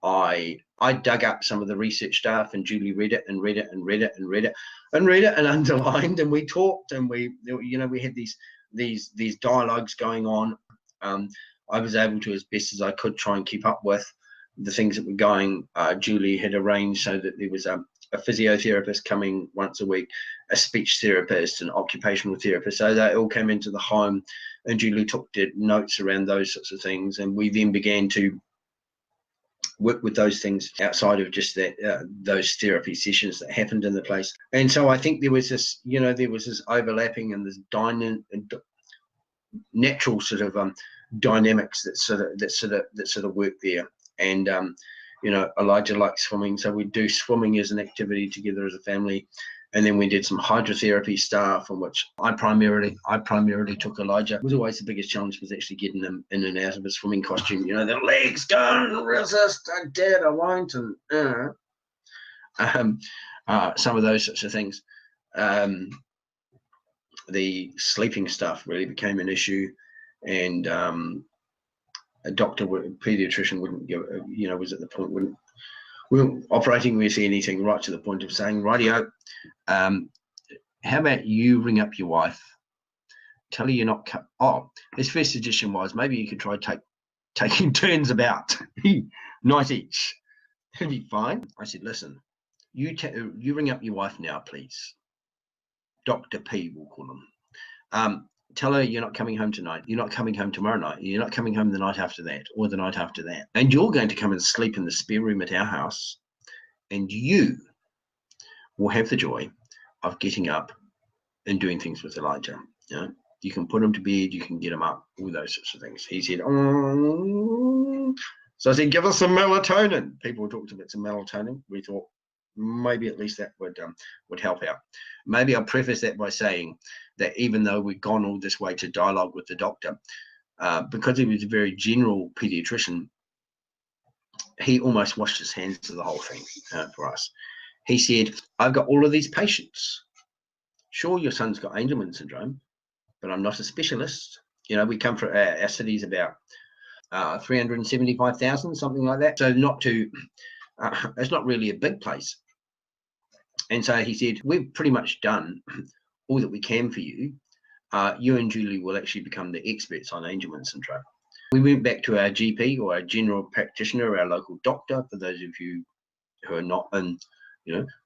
I dug up some of the research stuff, and Julie read it and read it and read it and read it and read it and underlined, and we talked, and we had these dialogues going on. I was able to, as best as I could, try and keep up with the things that were going. Julie had arranged so that there was a physiotherapist coming once a week, a speech therapist, an occupational therapist. So they all came into the home, and Julie took notes around those sorts of things. And we then began to work with those things outside of just that those therapy sessions that happened in the place. And so I think there was this, overlapping and this natural sort of dynamics that sort of work there. And Elijah likes swimming, so we do swimming as an activity together as a family. And then we did some hydrotherapy stuff, on which I primarily took Elijah. It was always the biggest challenge, was actually getting him in and out of his swimming costume. The legs don't resist, I won't, and some of those sorts of things. The sleeping stuff really became an issue, and a pediatrician wouldn't give, was at the point when we were operating, we see anything, right to the point of saying, rightio, how about you ring up your wife, tell her you're not his first suggestion was, maybe you could try taking turns about night each. That'd be fine. I said, listen, you ring up your wife now, please. Dr. P, we'll call him. Tell her you're not coming home tonight. You're not coming home tomorrow night. You're not coming home the night after that, or the night after that. And you're going to come and sleep in the spare room at our house, and you will have the joy of getting up and doing things with Elijah. You can put him to bed, you can get him up, all those sorts of things. He said, oh. So I said, give us some melatonin. People talked about some melatonin. We thought maybe at least that would help out. Maybe I'll preface that by saying that even though we've gone all this way to dialogue with the doctor, because he was a very general pediatrician, he almost washed his hands of the whole thing for us. He said, I've got all of these patients. Sure, your son's got Angelman syndrome, but I'm not a specialist. We come from our city's about 375,000, something like that. So it's not really a big place. And so he said, we've pretty much done all that we can for you. You and Julie will actually become the experts on Angelman syndrome. We went back to our GP, or our general practitioner, our local doctor, for those of you who are not in,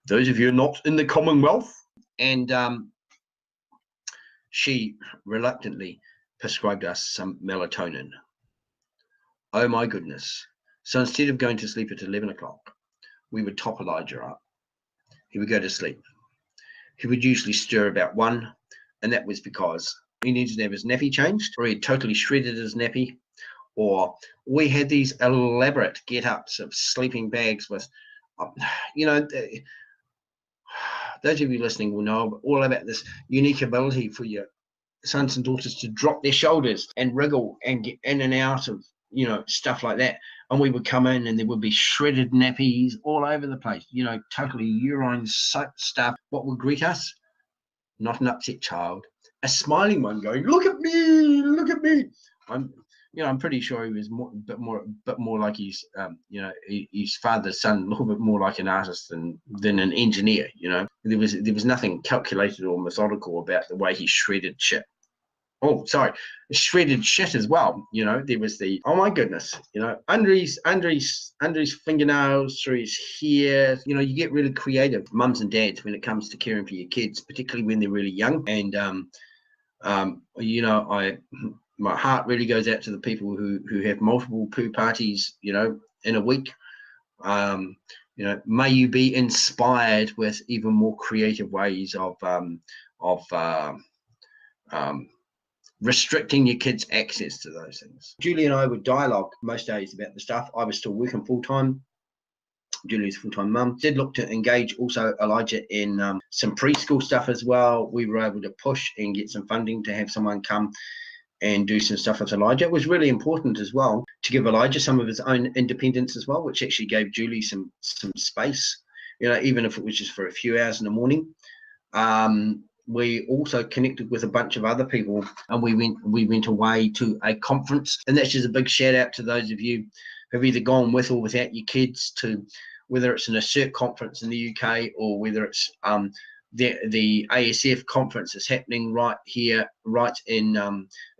those of you who are not in the Commonwealth. And she reluctantly prescribed us some melatonin. Oh my goodness. So instead of going to sleep at 11 o'clock, we would top Elijah up. He would go to sleep. He would usually stir about 1, and that was because he needed to have his nappy changed, or he totally shredded his nappy, or we had these elaborate get-ups of sleeping bags with, those of you listening will know all about this unique ability for your sons and daughters to drop their shoulders and wriggle and get in and out of, stuff like that. And we would come in and there would be shredded nappies all over the place, totally urine soaked stuff. What would greet us? Not an upset child, a smiling one going, look at me, look at me. I'm pretty sure he was a bit more like his, his father's son, a little bit more like an artist than an engineer. There was nothing calculated or methodical about the way he shredded shit. shredded shit as well. You know, there was the, oh my goodness, you know, under his fingernails, through his hair. You know, you get really creative, mums and dads, when it comes to caring for your kids, particularly when they're really young. And you know, my heart really goes out to the people who have multiple poo parties, you know, in a week. You know, may you be inspired with even more creative ways of restricting your kids' access to those things. Julie and I would dialogue most days about the stuff. I was still working full-time. Julie's full-time mum. Did look to engage also Elijah in some preschool stuff as well. We were able to push and get some funding to have someone come and do some stuff with Elijah. It was really important as well to give Elijah some of his own independence as well, which actually gave Julie some space, you know, even if it was just for a few hours in the morning. We also connected with a bunch of other people, and we went away to a conference. And that's just a big shout out to those of you who've either gone with or without your kids to, whether it's an ASSERT conference in the UK, or whether it's the ASF conference is happening right here, right in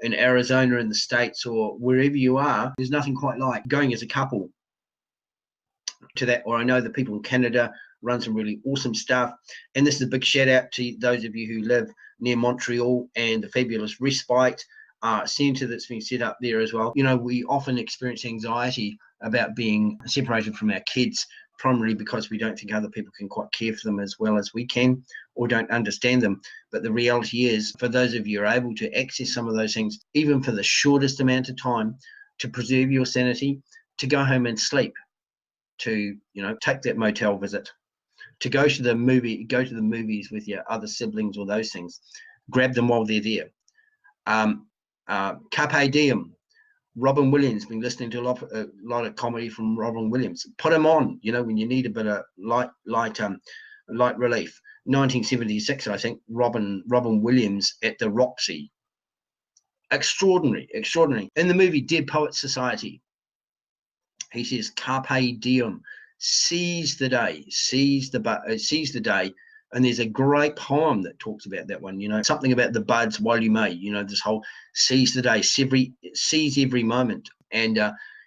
Arizona in the States, or wherever you are. There's nothing quite like going as a couple to that. Or I know the people in Canada run some really awesome stuff. And this is a big shout out to those of you who live near Montreal and the fabulous Respite centre that's been set up there as well. You know, we often experience anxiety about being separated from our kids, primarily because we don't think other people can quite care for them as well as we can, or don't understand them. But the reality is, for those of you who are able to access some of those things, even for the shortest amount of time, to preserve your sanity, to go home and sleep, to, you know, take that motel visit, to go to the movies with your other siblings or those things, grab them while they're there. Carpe diem. Robin Williams, been listening to a lot of comedy from Robin Williams. Put him on, you know, when you need a bit of light relief. 1976, I think, Robin Williams at the Roxy. Extraordinary. In the movie Dead Poets Society, he says, "Carpe diem, seize the day, seize the day." And there's a great poem that talks about that one, you know, something about the buds while you may, you know, this whole seize the day, seize every moment. And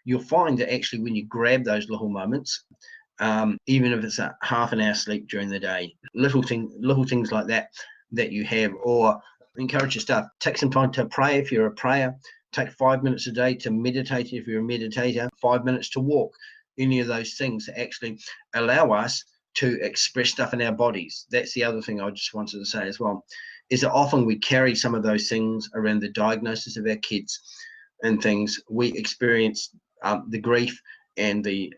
you'll find that actually when you grab those little moments, even if it's a half an hour sleep during the day, little things like that you have, or encourage your stuff. Take some time to pray if you're a prayer. Take 5 minutes a day to meditate if you're a meditator. 5 minutes to walk. Any of those things that actually allow us to express stuff in our bodies. That's the other thing I just wanted to say as well, is that often we carry some of those things around the diagnosis of our kids and things. We experience the grief and the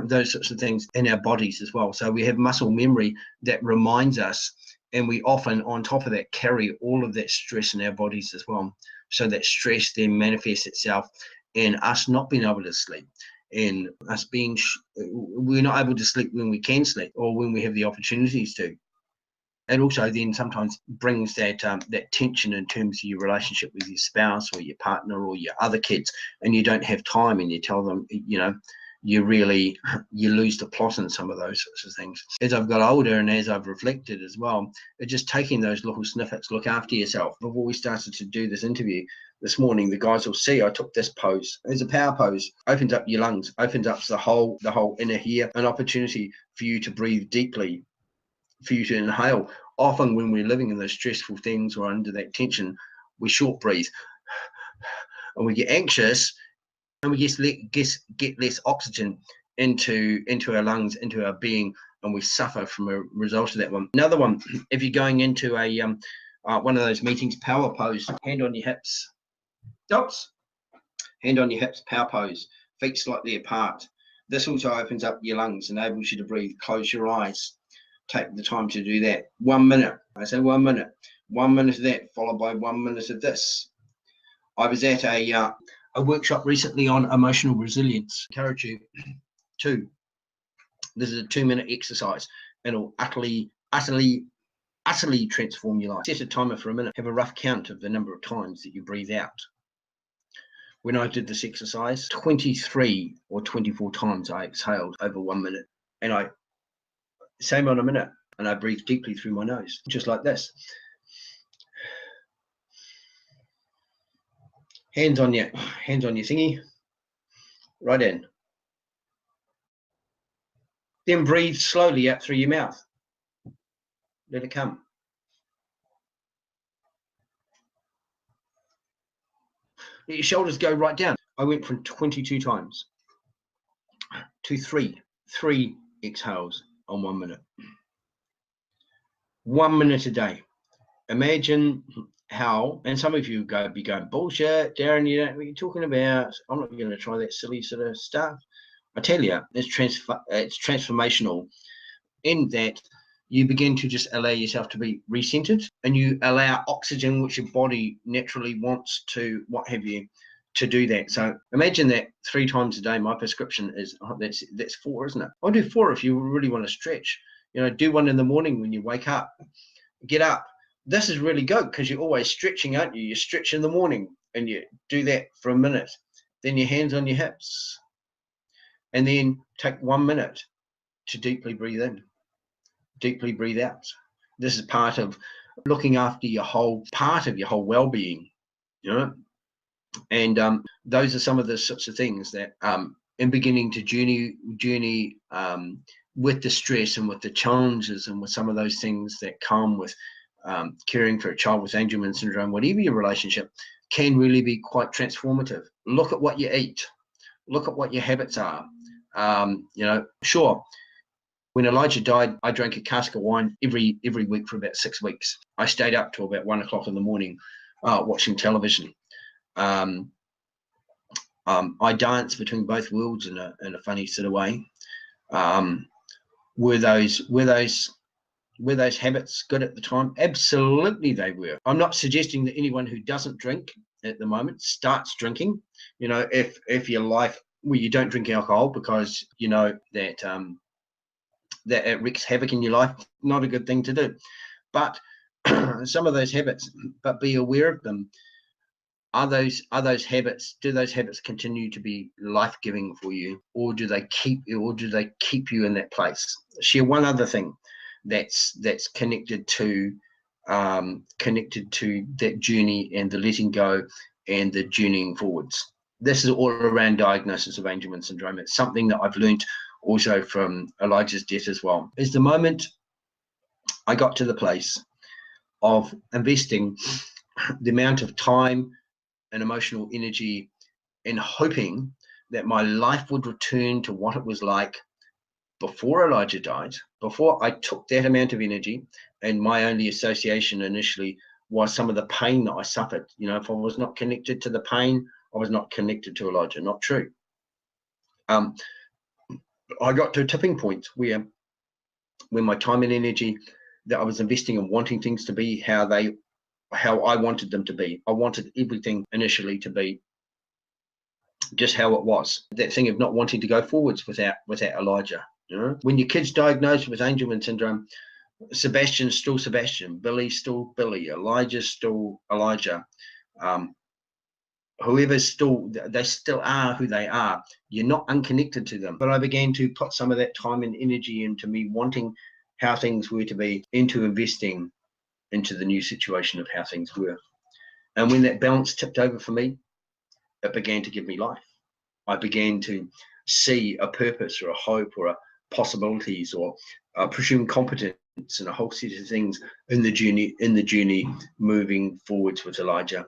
those sorts of things in our bodies as well. So we have muscle memory that reminds us, and we often, on top of that, carry all of that stress in our bodies as well. So that stress then manifests itself in us not being able to sleep, in us being, we're not able to sleep when we can sleep, or when we have the opportunities to. It also then sometimes brings that that tension in terms of your relationship with your spouse or your partner or your other kids, and you don't have time, and you tell them, you know, you lose the plot in some of those sorts of things. As I've got older and as I've reflected as well, it's just taking those little snippets. Look after yourself. Before we started to do this interview this morning, the guys will see I took this pose. It's a power pose. Opens up your lungs, opens up the whole inner ear, an opportunity for you to breathe deeply, for you to inhale. Often when we're living in those stressful things or under that tension, we short breathe and we get anxious, and we get less oxygen into our lungs, into our being, and we suffer from a result of that one. Another one, if you're going into a one of those meetings, power pose, hand on your hips. Oops. Hand on your hips, power pose, feet slightly apart. This also opens up your lungs, enables you to breathe. Close your eyes. Take the time to do that. 1 minute. I say 1 minute. 1 minute of that, followed by 1 minute of this. I was at a workshop recently on emotional resilience. I encourage you to. This is a 2-minute exercise, and it'll utterly transform your life. Set a timer for a minute. Have a rough count of the number of times that you breathe out. When I did this exercise, 23 or 24 times I exhaled over 1 minute, and same on a minute, and I breathe deeply through my nose, just like this. Hands on your thingy. Right in. Then breathe slowly out through your mouth. Let it come. Let your shoulders go right down. I went from 22 times to three exhales on 1 minute. 1 minute a day. Imagine how, and some of you be going, bullshit, Darren, you know what you're talking about. I'm not going to try that silly sort of stuff. I tell you, it's transformational in that you begin to just allow yourself to be recentered, and you allow oxygen, which your body naturally wants to, what have you, to do that. So imagine that 3 times a day. My prescription is, that's 4, isn't it? I'll do 4 if you really want to stretch. You know, do 1 in the morning when you wake up. Get up. This is really good because you're always stretching, aren't you? You stretch in the morning and you do that for a minute. Then your hands on your hips. And then take 1 minute to deeply breathe in, deeply breathe out. This is part of looking after your whole well-being, you know. And those are some of the sorts of things that in beginning to journey with the stress and with the challenges and with some of those things that come with caring for a child with Angelman syndrome, whatever your relationship, can really be quite transformative. Look at what you eat. Look at what your habits are. You know, sure, when Elijah died, I drank a cask of wine every week for about 6 weeks. I stayed up till about 1 o'clock in the morning watching television. I danced between both worlds in a funny sort of way. Were those habits good at the time? Absolutely they were. I'm not suggesting that anyone who doesn't drink at the moment starts drinking. You know, if your life, well, you don't drink alcohol because you know that that it wreaks havoc in your life, not a good thing to do. But some of those habits, but be aware of them. Do those habits continue to be life-giving for you, or do they keep you in that place? Share one other thing that's connected to that journey and the letting go and the journeying forwards. This is all around diagnosis of Angelman syndrome. It's something that I've learned also from Elijah's death as well. Is the moment I got to the place of investing the amount of time and emotional energy in hoping that my life would return to what it was like before Elijah died, before I took that amount of energy, and my only association initially was some of the pain that I suffered. You know, if I was not connected to the pain, I was not connected to Elijah. Not true. I got to a tipping point where my time and energy that I was investing in wanting things to be how I wanted them to be. I wanted everything initially to be just how it was. That thing of not wanting to go forwards without Elijah. You know, when your kid's diagnosed with Angelman syndrome, Sebastian's still Sebastian, Billy's still Billy, Elijah's still Elijah. Whoever's still, they still are who they are. You're not unconnected to them. But I began to put some of that time and energy into me wanting how things were to be, into investing into the new situation of how things were. And when that balance tipped over for me, it began to give me life. I began to see a purpose or a hope or a possibilities or a presumed competence and a whole set of things in the journey moving forwards with Elijah.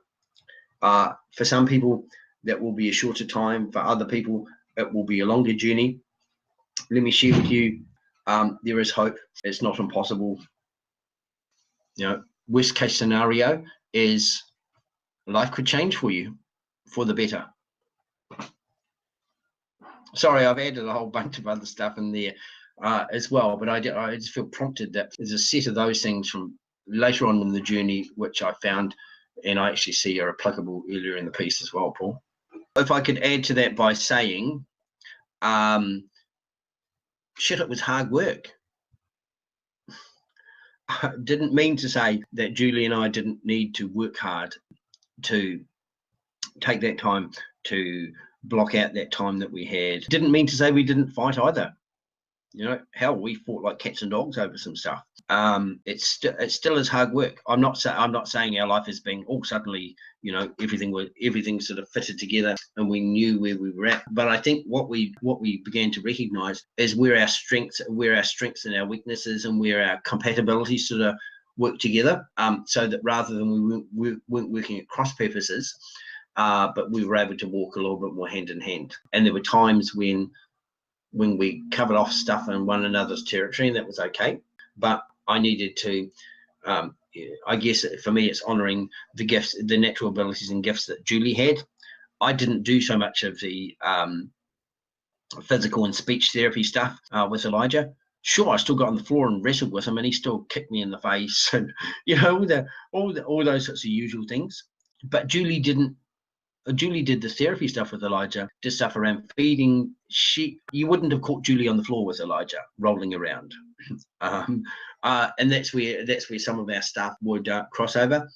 For some people, that will be a shorter time. For other people, it will be a longer journey. Let me share with you, there is hope. It's not impossible. You know, worst case scenario is life could change for you for the better. Sorry, I've added a whole bunch of other stuff in there as well, but I just feel prompted that there's a set of those things from later on in the journey which I found and I actually see are applicable earlier in the piece as well, Paul. If I could add to that by saying, shit, it was hard work. I didn't mean to say that Julie and I didn't need to work hard to take that time to block out that time that we had. Didn't mean to say we didn't fight either. You know, hell, we fought like cats and dogs over some stuff. It's still is hard work. I'm not saying our life has been all suddenly, you know, everything sort of fitted together and we knew where we were at. But I think what we began to recognise is where our strengths and our weaknesses and where our compatibilities sort of work together. So that rather than we weren't working at cross purposes, but we were able to walk a little bit more hand in hand. And there were times when we covered off stuff in one another's territory, and that was okay. But I needed to, I guess for me, it's honouring the gifts, the natural abilities and gifts that Julie had. I didn't do so much of the physical and speech therapy stuff with Elijah. Sure, I still got on the floor and wrestled with him, and he still kicked me in the face, and you know, all those sorts of usual things. But Julie didn't. Julie did the therapy stuff with Elijah, did stuff around feeding. You wouldn't have caught Julie on the floor with Elijah rolling around, and that's where some of our stuff would cross over.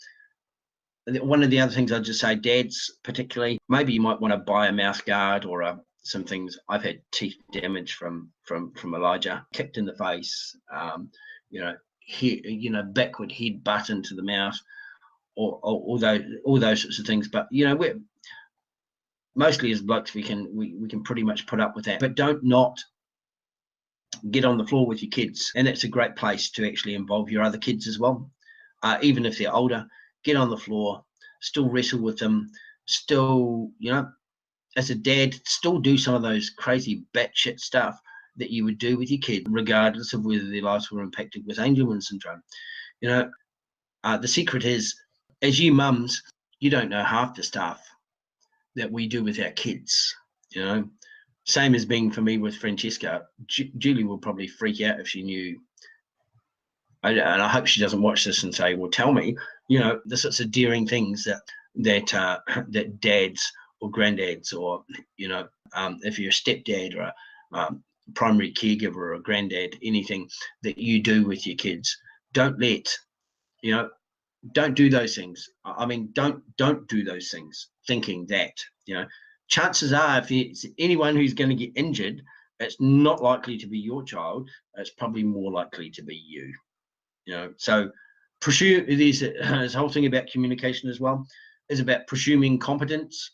One of the other things I'd just say, dads particularly, maybe you might want to buy a mouth guard or some things. I've had teeth damage from Elijah, kicked in the face, backward head butt into the mouth, or all those sorts of things. But you know, we're mostly as blokes we can pretty much put up with that. But don't not get on the floor with your kids, and that's a great place to actually involve your other kids as well, even if they're older. Get on the floor, still wrestle with them, still, you know, as a dad, still do some of those crazy batshit stuff that you would do with your kid, regardless of whether their lives were impacted with Angelman syndrome. You know, the secret is, as you mums, you don't know half the stuff that we do with our kids, you know. Same as being for me with Francesca. Julie will probably freak out if she knew. And I hope she doesn't watch this and say, well, tell me, you know, the sorts of daring things that dads or granddads, or, you know, if you're a stepdad or a primary caregiver or a granddad, anything that you do with your kids, don't do those things. I mean, don't do those things thinking that, you know, chances are if it's anyone who's going to get injured, it's not likely to be your child. It's probably more likely to be you. You know, so presume this whole thing about communication as well is about presuming competence.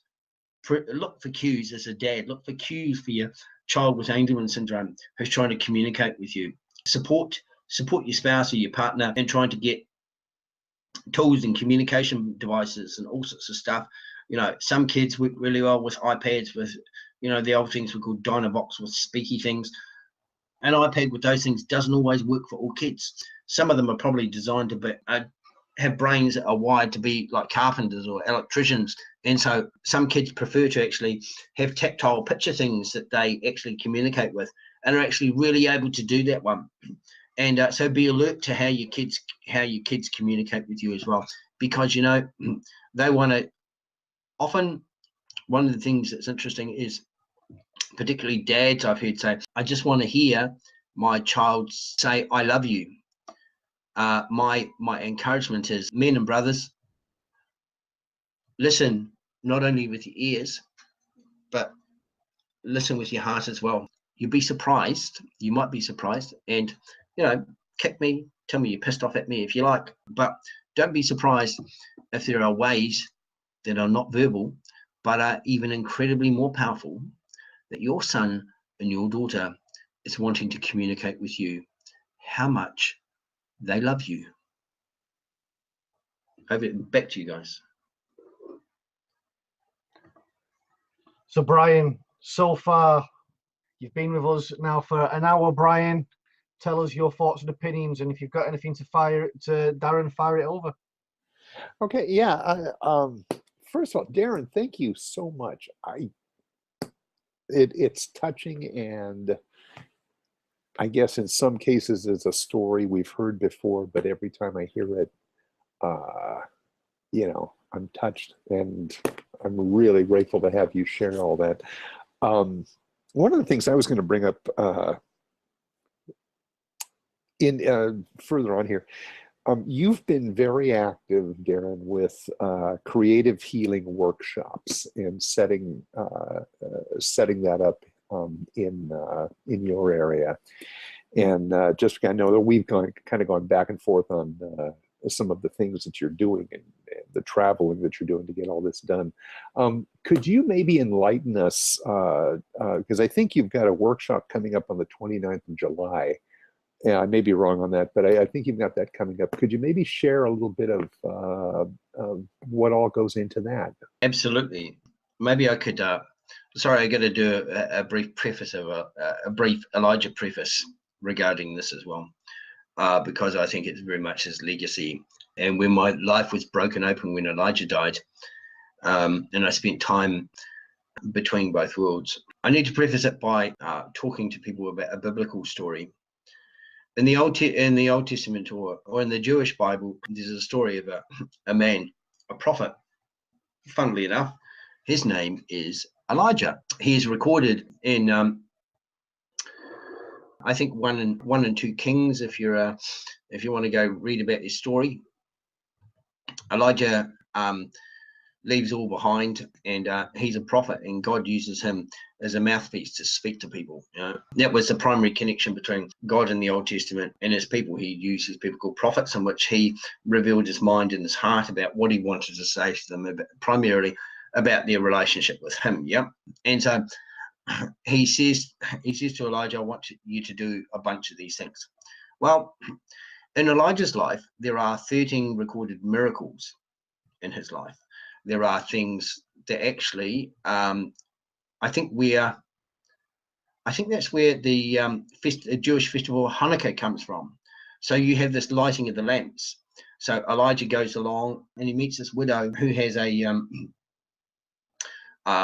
Look for cues as a dad. Look for cues for your child with Angelman syndrome who's trying to communicate with you. Support your spouse or your partner in trying to get tools and communication devices and all sorts of stuff. You know, some kids work really well with iPads, with, you know, the old things we call Dynavox with speaky things. An iPad with those things doesn't always work for all kids. Some of them are probably designed to have brains that are wired to be like carpenters or electricians. And so some kids prefer to actually have tactile picture things that they actually communicate with and are actually really able to do that one. And so be alert to how your kids communicate with you as well, because, you know, they want to. Often, one of the things that's interesting is, particularly dads, I've heard say, I just want to hear my child say, I love you. My encouragement is, men and brothers, listen not only with your ears, but listen with your heart as well. You'll be surprised. You might be surprised. And, you know, kick me, tell me you're pissed off at me if you like. But don't be surprised if there are ways that are not verbal, but are even incredibly more powerful, that your son and your daughter is wanting to communicate with you how much they love you. Back to you guys. So Brian, so far you've been with us now for an hour. Brian, tell us your thoughts and opinions, and if you've got anything to Darren, fire it over. Okay, yeah. First of all, Darren, thank you so much. It's touching, and I guess in some cases it's a story we've heard before, but every time I hear it, you know, I'm touched, and I'm really grateful to have you share all that. One of the things I was going to bring up further on here, you've been very active, Darren, with creative healing workshops and setting that up in your area. And just I know that we've kind of gone back and forth on some of the things that you're doing and the traveling that you're doing to get all this done. Could you maybe enlighten us, because I think you've got a workshop coming up on the 29th of July. Yeah, I may be wrong on that, but I think you've got that coming up. Could you maybe share a little bit of what all goes into that? Absolutely. Maybe I could, sorry, I got to do a brief preface of a brief Elijah preface regarding this as well, because I think it's very much his legacy. And when my life was broken open when Elijah died, and I spent time between both worlds, I need to preface it by talking to people about a biblical story. In the Old Testament or in the Jewish Bible, there's a story of a man, a prophet. Funnily enough, his name is Elijah. He is recorded in, I think, 1 and 2 Kings. If you want to go read about his story, Elijah leaves all behind, and he's a prophet, and God uses him as a mouthpiece to speak to people. That was the primary connection between God in the Old Testament and his people. He used his people called prophets, in which he revealed his mind and his heart about what he wanted to say to them, primarily about their relationship with him. And so he says to Elijah, I want you to do a bunch of these things. Well, in Elijah's life, there are 13 recorded miracles in his life. There are things that actually, I think that's where the Jewish festival of Hanukkah comes from. So you have this lighting of the lamps. So Elijah goes along and he meets this widow who has a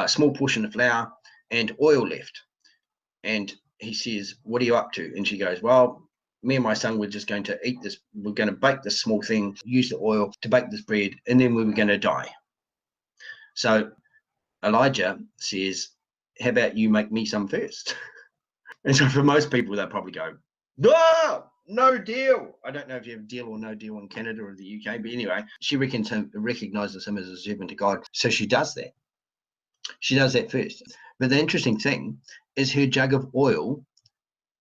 small portion of flour and oil left. And he says, what are you up to? And she goes, well, me and my son were just going to eat this. We're going to bake this small thing, use the oil to bake this bread, and then we were going to die. So Elijah says, how about you make me some first? And so for most people, they'll probably go, no deal. I don't know if you have deal or no deal in Canada or the UK, but anyway, she recognizes him as a servant to God. So she does that. She does that first. But the interesting thing is her jug of oil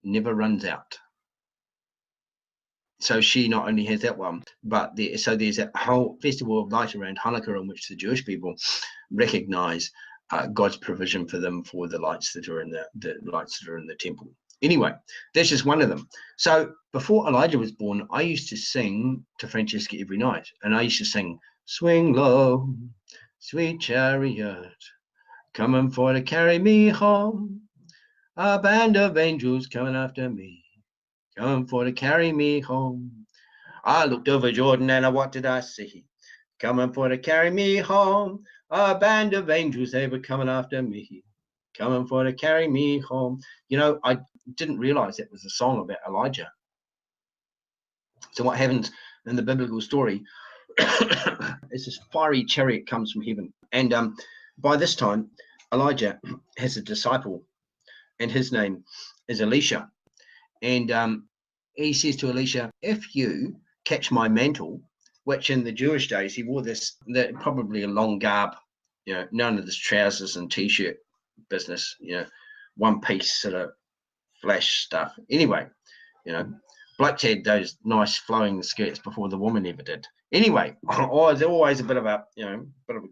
never runs out. So she not only has that one, but there's a whole festival of light around Hanukkah in which the Jewish people recognize God's provision for them for the lights that are in the temple. Anyway, that's just one of them. So before Elijah was born, I used to sing to Francesca every night, and I used to sing, swing low, sweet chariot, coming for to carry me home. A band of angels coming after me, coming for to carry me home. I looked over Jordan and what did I see? Coming for to carry me home. A band of angels, they were coming after me, coming for to carry me home. I didn't realize that was a song about Elijah. So what happens in the biblical story is this fiery chariot comes from heaven. And by this time, Elijah has a disciple, and his name is Elisha. And he says to Elisha, if you catch my mantle, which in the Jewish days, he wore probably a long garb, none of this trousers and t-shirt business, one piece sort of flash stuff. Anyway, blokes had those nice flowing skirts before the woman ever did. Anyway, there's always a bit of a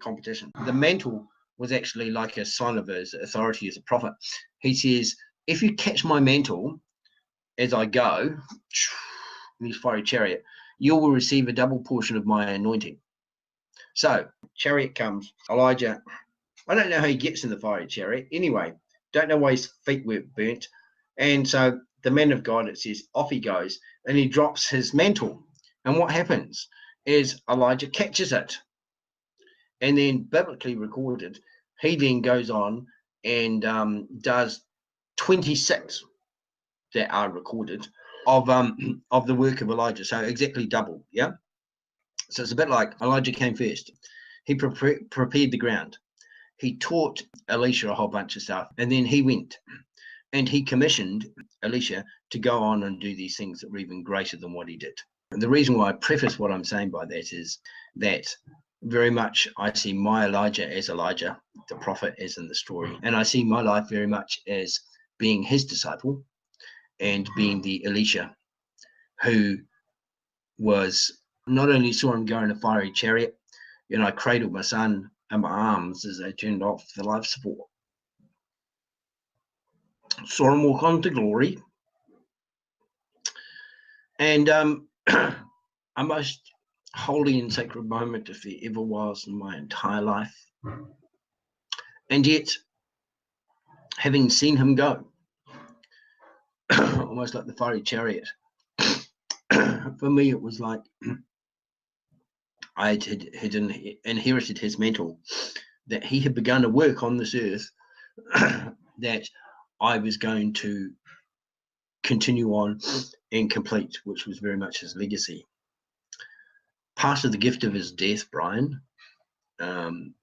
competition. The mantle was actually like a sign of his authority as a prophet. He says, if you catch my mantle as I go in this fiery chariot, you will receive a double portion of my anointing. So chariot comes, Elijah, I don't know how he gets in the fiery chariot. Anyway, don't know why his feet were burnt. And so the man of God, it says, off he goes, and he drops his mantle. And what happens is Elijah catches it. And then biblically recorded, he then goes on and does 26 that are recorded of the work of Elijah. So exactly double, yeah? So it's a bit like Elijah came first. He prepared the ground. He taught Elisha a whole bunch of stuff, and then he went and he commissioned Elisha to go on and do these things that were even greater than what he did. And the reason why I preface what I'm saying by that is that very much I see my Elijah as Elijah, the prophet, as in the story, and I see my life very much as being his disciple. and being the Elisha, who was not only saw him go in a fiery chariot, I cradled my son in my arms as they turned off the life support. Saw him walk on to glory. And a most holy and sacred moment, if there ever was in my entire life. And yet, having seen him go, almost like the fiery chariot, for me it was like I had inherited his mantle, that he had begun to work on this earth, that I was going to continue on and complete, which was very much his legacy. Part of the gift of his death, Brian, and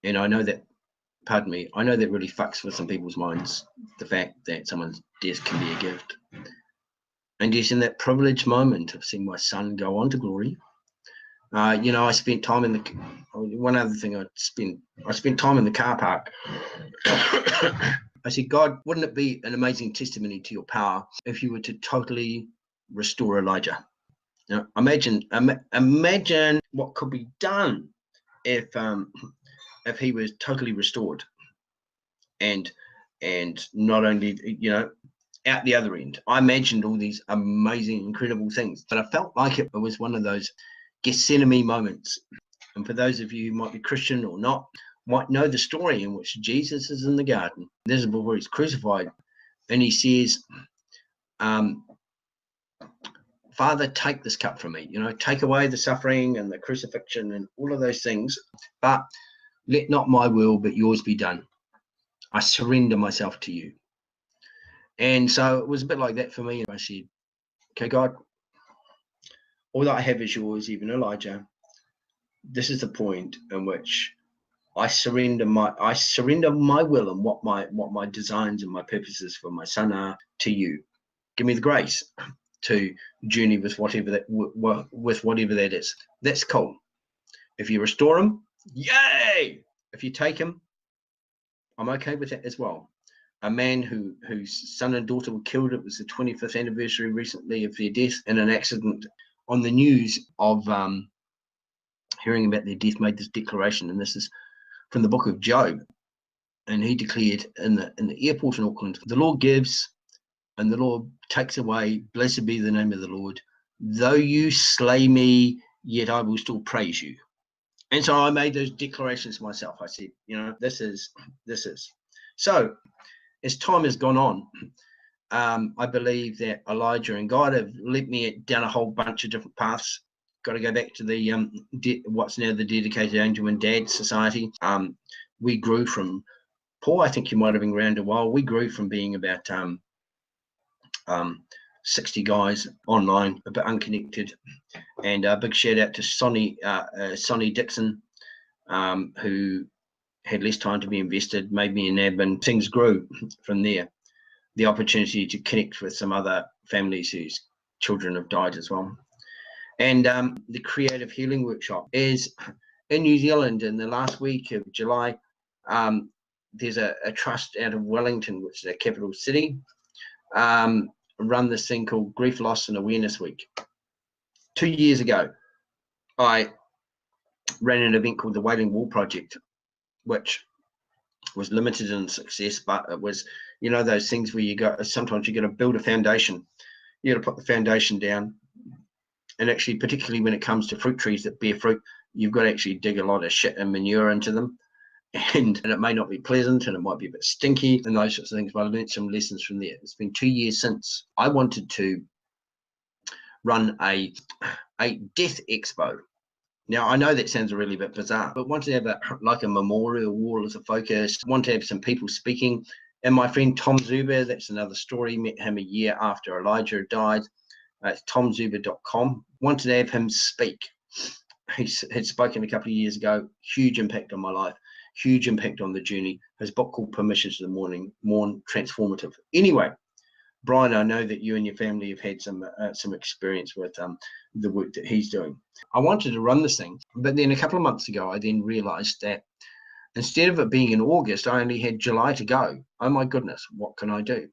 I know that, pardon me, I know that really fucks with some people's minds, the fact that someone's death can be a gift. And yet in that privileged moment of seeing my son go on to glory, I spent time in the, one other thing I spent time in the car park. I said, God, wouldn't it be an amazing testimony to your power if you were to totally restore Elijah? Now, imagine what could be done if he was totally restored, and not only, out the other end. I imagined all these amazing, incredible things, but I felt like it was one of those Gethsemane moments. And for those of you who might be Christian or not, might know the story in which Jesus is in the garden. This is before he's crucified, and he says, Father, take this cup from me, take away the suffering and the crucifixion and all of those things, but let not my will but yours be done. I surrender myself to you. And so it was a bit like that for me. I said, okay, God, all that I have is yours, even Elijah. This is the point in which I surrender my will and what my designs and my purposes for my son are to you. Give me the grace to journey with whatever that is. That's cool. If you restore him, yay! If you take him, I'm okay with that as well. A man whose son and daughter were killed, it was the 25th anniversary recently of their death in an accident. On the news of hearing about their death, made this declaration, and this is from the book of Job. And he declared in the airport in Auckland, the Lord gives and the Lord takes away. Blessed be the name of the Lord. Though you slay me, yet I will still praise you. And so I made those declarations myself. I said, this is. So as time has gone on, I believe that Elijah and God have led me down a whole bunch of different paths. Got to go back to the what's now the dedicated Angelman Dad Society. We grew from, Paul, I think you might have been around a while. We grew from being about 60 guys online, a bit unconnected. And a big shout out to Sonny Dixon, who had less time to be invested, made me an admin. Things grew from there. The opportunity to connect with some other families whose children have died as well. And the Creative Healing Workshop is in New Zealand in the last week of July. There's a trust out of Wellington, which is a capital city, run this thing called Grief, Loss and Awareness Week. 2 years ago, I ran an event called the Wailing Wall Project, which was limited in success, but it was, those things where sometimes you got to build a foundation. You got to put the foundation down. And actually, particularly when it comes to fruit trees that bear fruit, you've got to actually dig a lot of shit and manure into them. And it may not be pleasant and it might be a bit stinky and those sorts of things, but I learned some lessons from there. It's been 2 years since I wanted to run a death expo. Now, I know that sounds a really bit bizarre, but want to have a memorial wall as a focus, want to have some people speaking. And my friend Tom Zuber, that's another story, met him a year after Elijah died. It's tomzuber.com. Wanted to have him speak. He had spoken a couple of years ago, huge impact on my life, huge impact on the journey. His book called Permission to the Mourn, transformative. Anyway, Brian, I know that you and your family have had some experience with the work that he's doing. I wanted to run this thing, but then a couple of months ago, I then realized that instead of it being in August, I only had July to go. Oh my goodness, what can I do?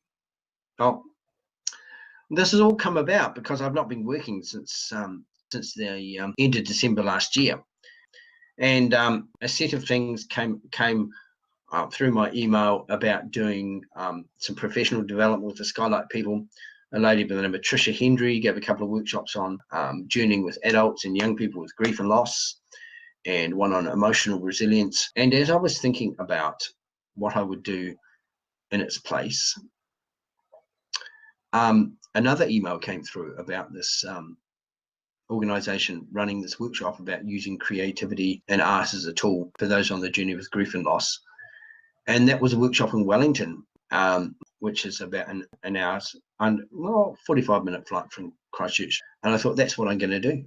Well, This has all come about because I've not been working since the end of December last year, and a set of things came through my email about doing some professional development with the Skylight people. A lady by the name of Tricia Hendry gave a couple of workshops on journeying with adults and young people with grief and loss, and one on emotional resilience. And as I was thinking about what I would do in its place, another email came through about this organization running this workshop about using creativity and art as a tool for those on the journey with grief and loss. And that was a workshop in Wellington, which is about an hour's and 45-minute flight from Christchurch. And I thought, that's what I'm going to do.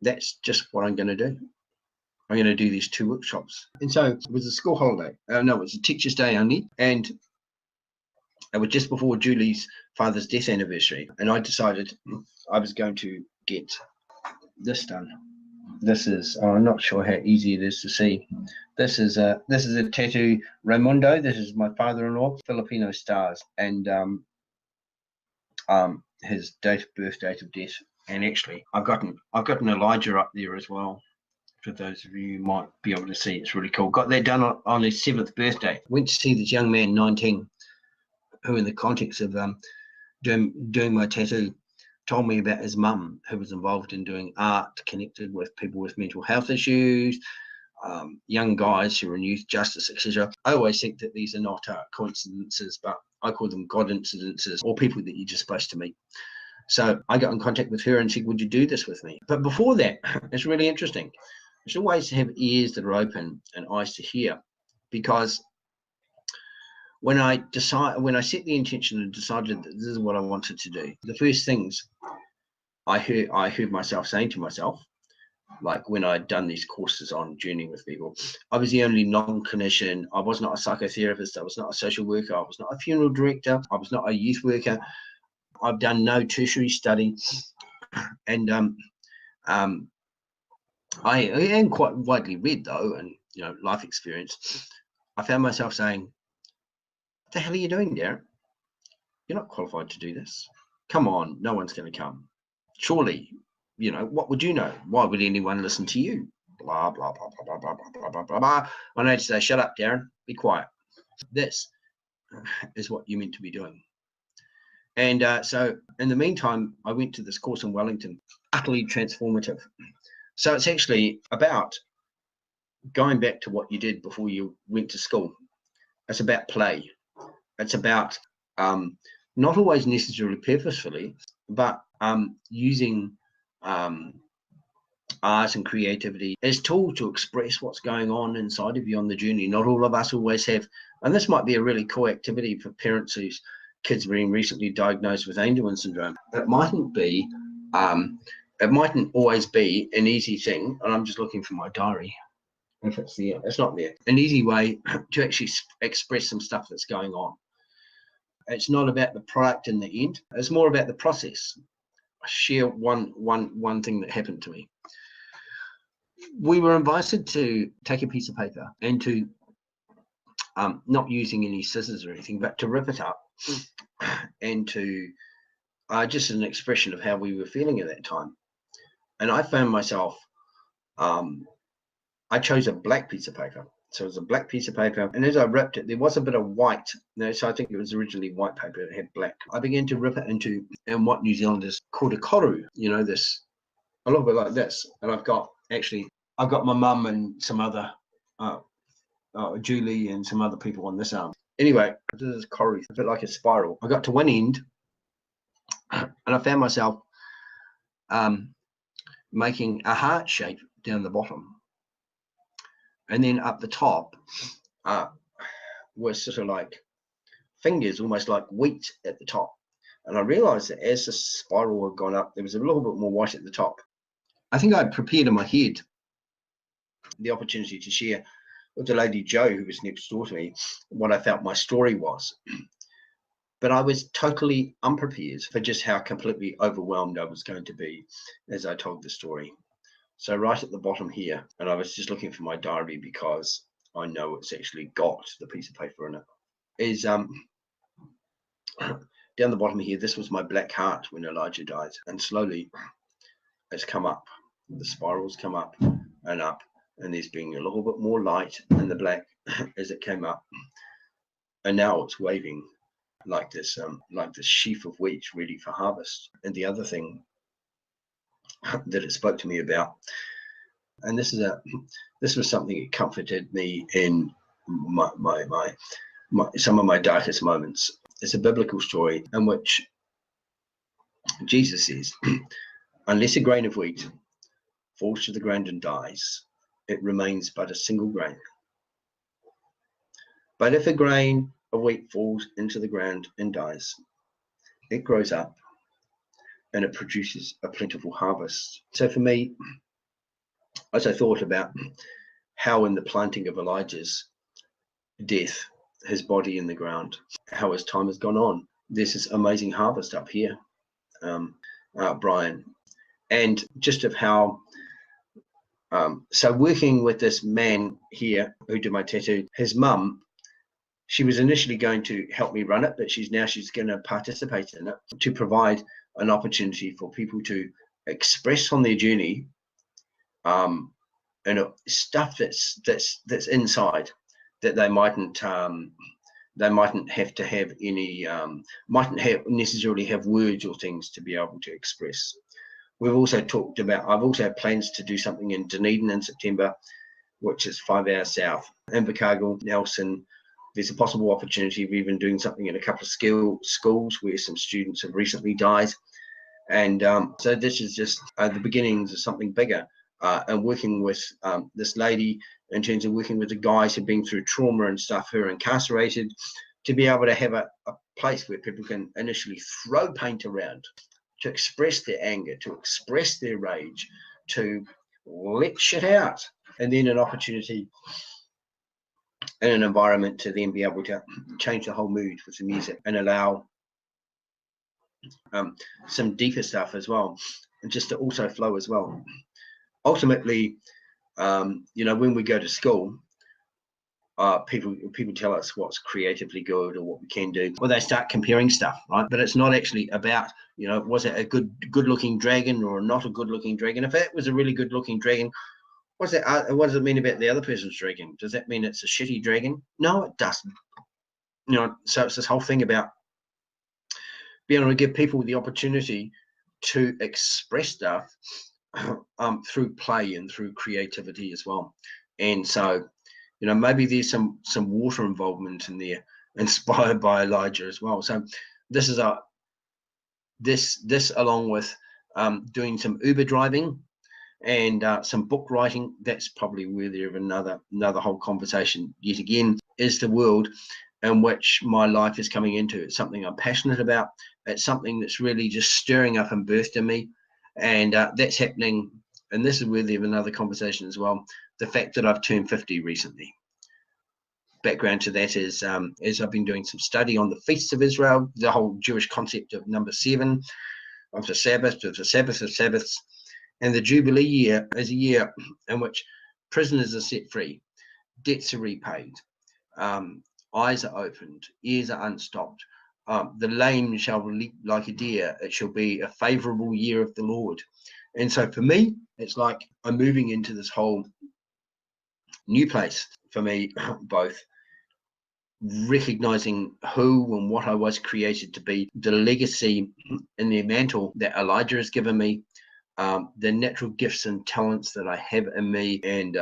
That's just what I'm going to do. I'm going to do these 2 workshops. And so it was a school holiday. No, it was a Teacher's Day only. And it was just before Julie's father's death anniversary. And I decided I was going to get this done. This is, I'm not sure how easy it is to see. This is a tattoo, Raimundo. This is my father-in-law, Filipino stars, and his date of birth, date of death. And actually, I've got an Elijah up there as well. For those of you who might be able to see, it's really cool. Got that done on his 7th birthday. Went to see this young man, 19, who, in the context of doing my tattoo, told me about his mum, who was involved in doing art connected with people with mental health issues, young guys who are in youth justice, etc. I always think that these are not coincidences, but I call them God incidences, or people that you're just supposed to meet. So I got in contact with her and said, would you do this with me? But before that, it's really interesting. You should always have ears that are open and eyes to hear, because when I set the intention and decided that this is what I wanted to do, the first things I heard myself saying to myself, like when I'd done these courses on journeying with people, I was the only non-clinician. I was not a psychotherapist. I was not a social worker. I was not a funeral director. I was not a youth worker. I've done no tertiary study, and I am quite widely read though, and life experience. I found myself saying, "What the hell are you doing, Darren? You're not qualified to do this. Come on, no one's going to come. Surely, what would you know? Why would anyone listen to you? Blah blah blah blah blah blah blah blah blah." I need to say, "Shut up, Darren. Be quiet. This is what you're meant to be doing." And so in the meantime, I went to this course in Wellington, utterly transformative. So it's actually about going back to what you did before you went to school. It's about play. It's about not always necessarily purposefully, but using art and creativity as tools to express what's going on inside of you on the journey. Not all of us always have, and this might be a really cool activity for parents whose kids being recently diagnosed with Angelman Syndrome. It mightn't be, it mightn't always be an easy thing, and I'm just looking for my diary. If it's there, it's not there. An easy way to actually express some stuff that's going on. It's not about the product in the end. It's more about the process. I share one thing that happened to me. We were invited to take a piece of paper and to, not using any scissors or anything, but to rip it up and to, just an expression of how we were feeling at that time. And I found myself, I chose a black piece of paper. So it was a black piece of paper, and as I ripped it, there was a bit of white. So I think it was originally white paper. It had black. I began to rip it into, and what New Zealanders called a koru. This a little bit like this. And I've got my mum and some other, Julie and some other people on this arm. Anyway, this is koru, a bit like a spiral. I got to one end, and I found myself making a heart shape down the bottom. And then up the top was sort of like fingers, almost like wheat at the top. And I realized that as the spiral had gone up, there was a little bit more white at the top. I think I'd prepared in my head the opportunity to share with the lady Jo, who was next door to me, what I felt my story was. But I was totally unprepared for just how completely overwhelmed I was going to be as I told the story. So right at the bottom here, and I was just looking for my diary because I know it's actually got the piece of paper in it, is Darren down the bottom here, this was my black heart when Elijah died. And slowly it's come up. The spirals come up and up. And there's been a little bit more light in the black as it came up. And now it's waving like this sheaf of wheat ready for harvest. And the other thing that it spoke to me about, and this was something that comforted me in some of my darkest moments. It's a biblical story in which Jesus says, unless a grain of wheat falls to the ground and dies, it remains but a single grain. But if a grain of wheat falls into the ground and dies, it grows up and it produces a plentiful harvest. So for me, as I thought about how in the planting of Elijah's death, his body in the ground, how as time has gone on, there's this amazing harvest up here, Brian, and just of how, so working with this man here who did my tattoo, his mum, she was initially going to help me run it, but she's going to participate in it to provide an opportunity for people to express on their journey, stuff that's inside that they mightn't have to have any, mightn't necessarily have words or things to be able to express. We've also talked about, I've also had plans to do something in Dunedin in September, which is 5 hours south. Invercargill, Nelson, there's a possible opportunity of even doing something in a couple of schools where some students have recently died. And so this is just the beginnings of something bigger. And working with this lady in terms of working with the guys who've been through trauma and stuff, who are incarcerated, to be able to have a place where people can initially throw paint around, to express their anger, to express their rage, to let shit out, and then an opportunity in an environment to then be able to change the whole mood with the music and allow some deeper stuff as well, and just to also flow as well. Ultimately, when we go to school, people tell us what's creatively good or what we can do. Well, they start comparing stuff, right? But it's not actually about, was it a good-looking dragon or not a good-looking dragon? If it was a really good-looking dragon, what does it mean about the other person's dragon? Does that mean it's a shitty dragon? No, it doesn't. So it's this whole thing about being able to give people the opportunity to express stuff through play and through creativity as well. And so, maybe there's some water involvement in there, inspired by Elijah as well. So this is this along with doing some Uber driving and some book writing. That's probably worthy of another whole conversation yet again, is the world in which my life is coming into. It's something I'm passionate about. It's something that's really just stirring up and birthed in me. And that's happening, and this is worthy of another conversation as well, the fact that I've turned 50 recently. Background to that is I've been doing some study on the feasts of Israel, the whole Jewish concept of number 7, of the Sabbath of Sabbaths. And the Jubilee year is a year in which prisoners are set free, debts are repaid, eyes are opened, ears are unstopped. The lame shall leap like a deer. It shall be a favorable year of the Lord. And so for me, it's like I'm moving into this whole new place for me, both recognizing who and what I was created to be, the legacy and the mantle that Elijah has given me, the natural gifts and talents that I have in me, and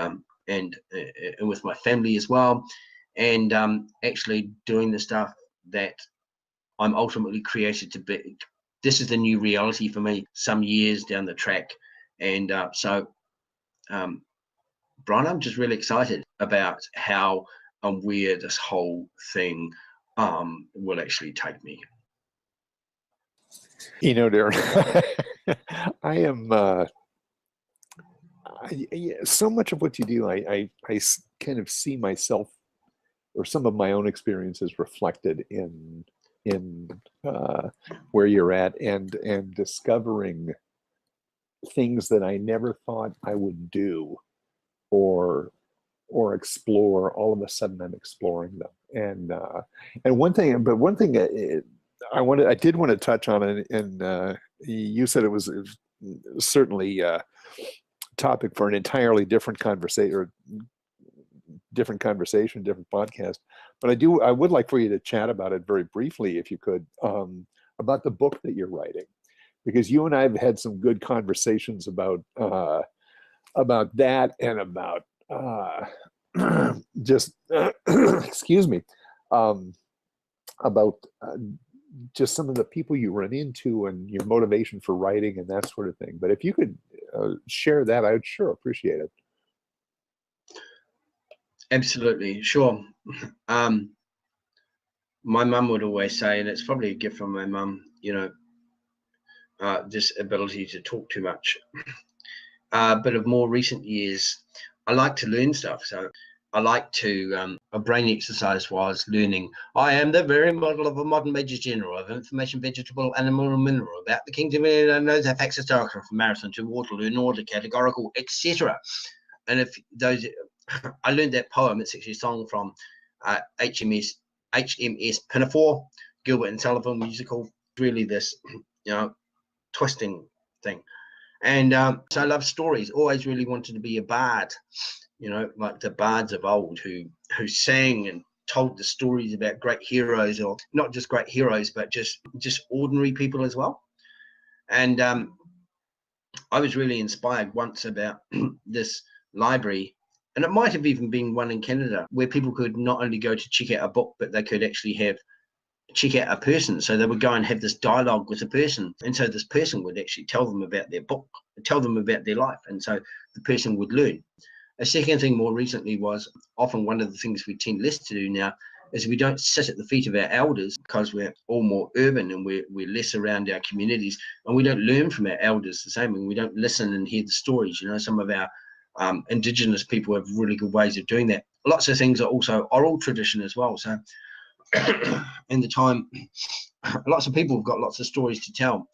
with my family as well, and actually doing the stuff that I'm ultimately created to be. This is the new reality for me some years down the track. And so, Brian, I'm just really excited about how and where this whole thing will actually take me. Darren, I am so much of what you do, I kind of see myself or some of my own experiences reflected in where you're at, and discovering things that I never thought I would do or explore. All of a sudden I'm exploring them. And one thing I did want to touch on it, and you said it was certainly a topic for an entirely different conversation, or different podcast. But I would like for you to chat about it very briefly, if you could, about the book that you're writing, because you and I have had some good conversations about that, and about just excuse me, about just some of the people you run into and your motivation for writing and that sort of thing. But if you could share that, I would sure appreciate it. Absolutely, sure. My mum would always say, and it's probably a gift from my mum, you know, this ability to talk too much. But of more recent years, I like to learn stuff. So I like to, a brain exercise was learning. I am the very model of a modern Major General of information, vegetable, animal, and mineral, about the kingdom, and knows the facts historical, from Marathon to Waterloo, in order, categorical, etc. And if those, I learned that poem. It's actually a song from HMS Pinafore, Gilbert and Sullivan musical. Really this, you know, twisting thing. And so I love stories. Always really wanted to be a bard, you know, like the bards of old who sang and told the stories about great heroes, or not just great heroes, but just ordinary people as well. And I was really inspired once about this library, and it might have even been one in Canada, where people could not only go to check out a book, but they could actually check out a person. So they would go and have this dialogue with a person, and so this person would actually tell them about their book, tell them about their life, and so the person would learn. A second thing more recently was, often one of the things we tend less to do now is we don't sit at the feet of our elders, because we're all more urban and we're less around our communities, and we don't learn from our elders the same way. We don't listen and hear the stories. You know, some of our Indigenous people have really good ways of doing that. Lots of things are also oral tradition as well. So in the time, lots of people have got lots of stories to tell,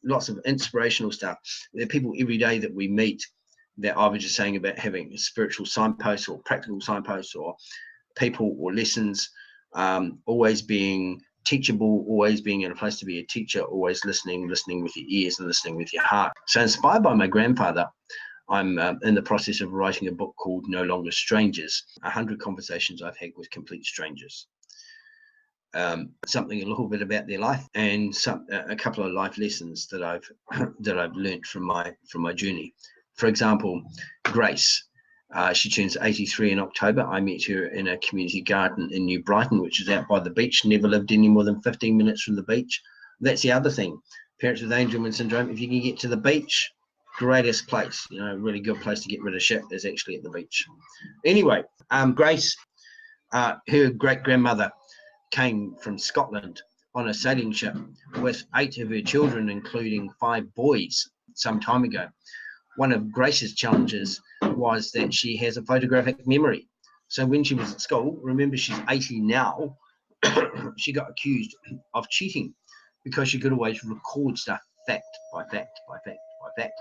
lots of inspirational stuff. There are people every day that we meet that I was just saying about having a spiritual signpost or practical signposts, or people or lessons, always being teachable, always being in a place to be a teacher, always listening with your ears and listening with your heart. So inspired by my grandfather, I'm in the process of writing a book called No Longer Strangers, 100 conversations I've had with complete strangers. Something a little bit about their life, and a couple of life lessons that I've learned from my journey. For example, Grace, she turns 83 in October. I met her in a community garden in New Brighton, which is out by the beach. Never lived any more than 15 minutes from the beach. That's the other thing. Parents with Angelman Syndrome, if you can get to the beach, greatest place, you know, a really good place to get rid of shit is actually at the beach. Anyway, Grace, her great-grandmother came from Scotland on a sailing ship with 8 of her children, including 5 boys, some time ago. One of Grace's challenges was that she has a photographic memory. So when she was at school, remember she's 80 now, she got accused of cheating because she could always record stuff fact by fact by fact by fact.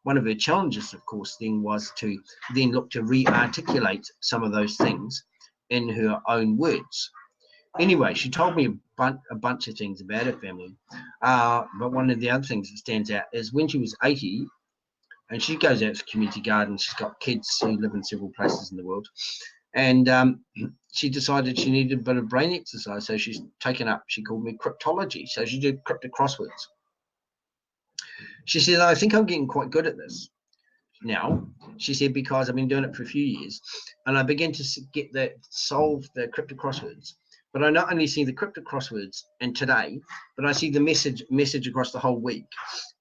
One of her challenges, of course, then was to then look to re-articulate some of those things in her own words. Anyway, she told me a bunch of things about her family, but one of the other things that stands out is when she was 80, and she goes out to community gardens. She's got kids who live in several places in the world, and she decided she needed a bit of brain exercise, so she's taken up, she called me cryptology, so she did cryptic crosswords. She said, I think I'm getting quite good at this now, she said, because I've been doing it for a few years, and I begin to solve the cryptic crosswords. But I not only see the cryptic crosswords in today, but I see the message across the whole week.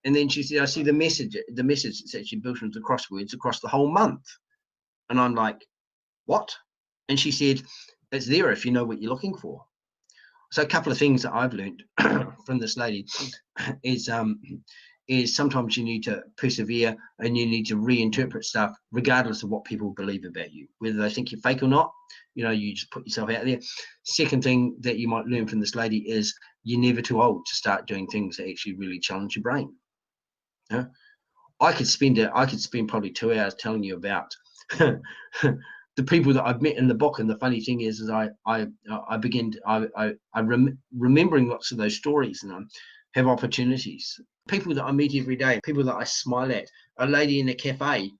And then she said, I see the message that's actually built into the crosswords across the whole month. And I'm like, what? And she said, it's there if you know what you're looking for. So a couple of things that I've learned from this lady is sometimes you need to persevere, and you need to reinterpret stuff regardless of what people believe about you, whether they think you're fake or not. You know, you just put yourself out there. Second thing that you might learn from this lady is you're never too old to start doing things that actually really challenge your brain. You know? I could spend probably 2 hours telling you about the people that I've met in the book. And the funny thing is remembering lots of those stories, and I have opportunities. People that I meet every day, people that I smile at. A lady in a cafe,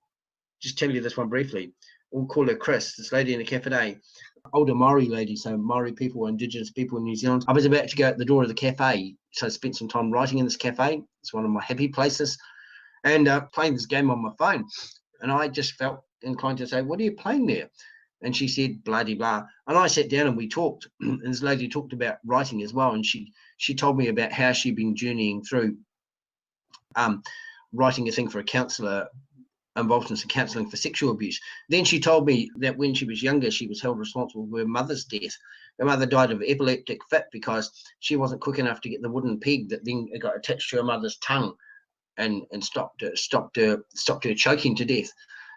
just tell you this one briefly. We'll call her Chris. This lady in a cafe, older Maori lady, so Maori people, Indigenous people in New Zealand. I was about to go out the door of the cafe, so I spent some time writing in this cafe. It's one of my happy places, and playing this game on my phone. And I just felt inclined to say, "What are you playing there?" And she said, "Blah de blah." And I sat down and we talked. And this lady talked about writing as well, and she told me about how she'd been journeying through writing a thing for a counsellor involved in some counselling for sexual abuse. Then she told me that when she was younger, she was held responsible for her mother's death. Her mother died of epileptic fit because she wasn't quick enough to get the wooden peg that then got attached to her mother's tongue and stopped her choking to death.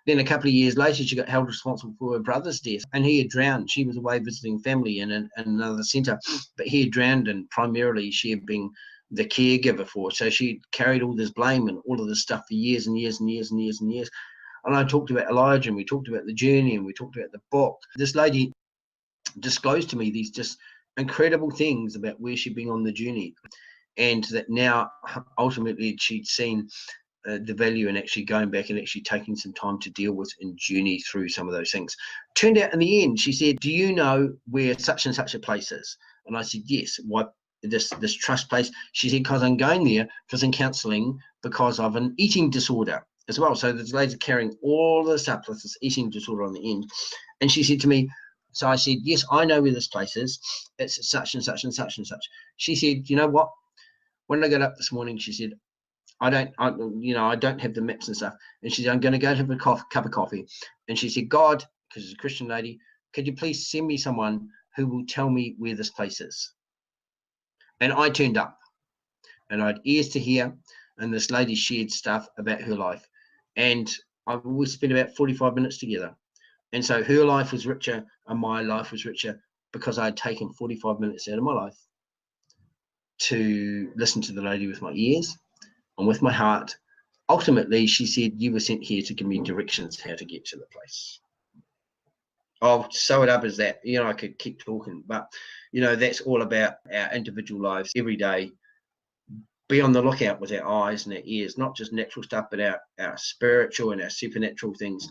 Then a couple of years later, she got held responsible for her brother's death, and he had drowned. She was away visiting family in another centre, but he had drowned, and primarily she had been the caregiver for. So she carried all this blame and all of this stuff for years and years and years and years and years. And I talked about Elijah, and we talked about the journey, and we talked about the book. This lady disclosed to me these just incredible things about where she'd been on the journey, and that now ultimately she'd seen the value in actually going back and actually taking some time to deal with and journey through some of those things. Turned out in the end, she said, "Do you know where such and such a place is?" And I said, "Yes." "What? This trust place?" She said, "Because I'm going there because I'm counselling because of an eating disorder as well." So this lady's carrying all this up with this eating disorder on the end. And she said to me, so I said, "Yes, I know where this place is. It's such and such and such and such." She said, "You know what? When I got up this morning," she said, I don't have the maps and stuff." And she said, "I'm going to go have a cup of coffee." And she said, "God," because she's a Christian lady, "could you please send me someone who will tell me where this place is?" And I turned up, and I had ears to hear, and this lady shared stuff about her life. And we spent about 45 minutes together. And so her life was richer and my life was richer because I had taken 45 minutes out of my life to listen to the lady with my ears and with my heart. Ultimately, she said, "You were sent here to give me directions how to get to the place." I'll sew it up as that. I could keep talking, but that's all about our individual lives every day. Be on the lookout with our eyes and our ears, not just natural stuff, but our spiritual and our supernatural things,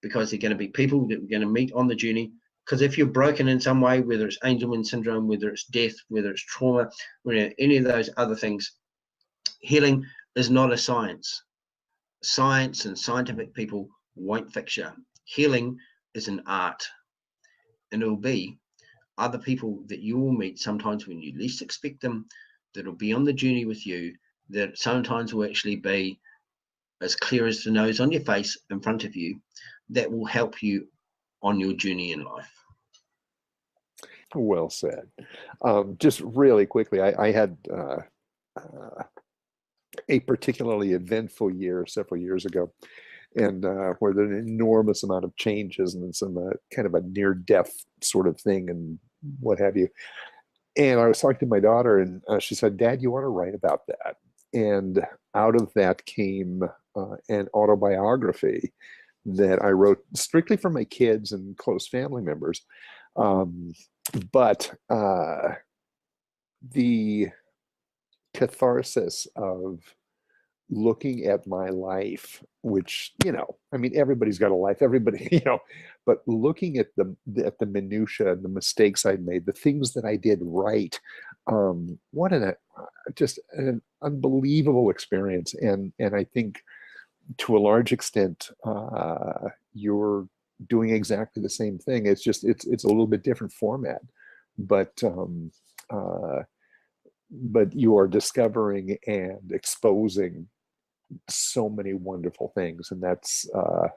because they're going to be people that we're going to meet on the journey. Because if you're broken in some way, whether it's Angelman Syndrome, whether it's death, whether it's trauma, any of those other things, healing is not a science. Science and scientific people won't fix you. Healing is an art, and it'll be other people that you will meet sometimes when you least expect them, that'll be on the journey with you, that sometimes will actually be as clear as the nose on your face in front of you, that will help you on your journey in life. Well said. Just really quickly, I had a particularly eventful year several years ago, and where there were an enormous amount of changes and some kind of a near-death sort of thing and what have you. And I was talking to my daughter, and she said, "Dad, you want to write about that?" And out of that came an autobiography that I wrote strictly for my kids and close family members. But the catharsis of looking at my life, which, everybody's got a life, everybody, but looking at the minutia and the mistakes I'd made, the things that I did right, what just an unbelievable experience. And I think to a large extent, you're doing exactly the same thing. It's just, it's a little bit different format, but you are discovering and exposing so many wonderful things. And that's, my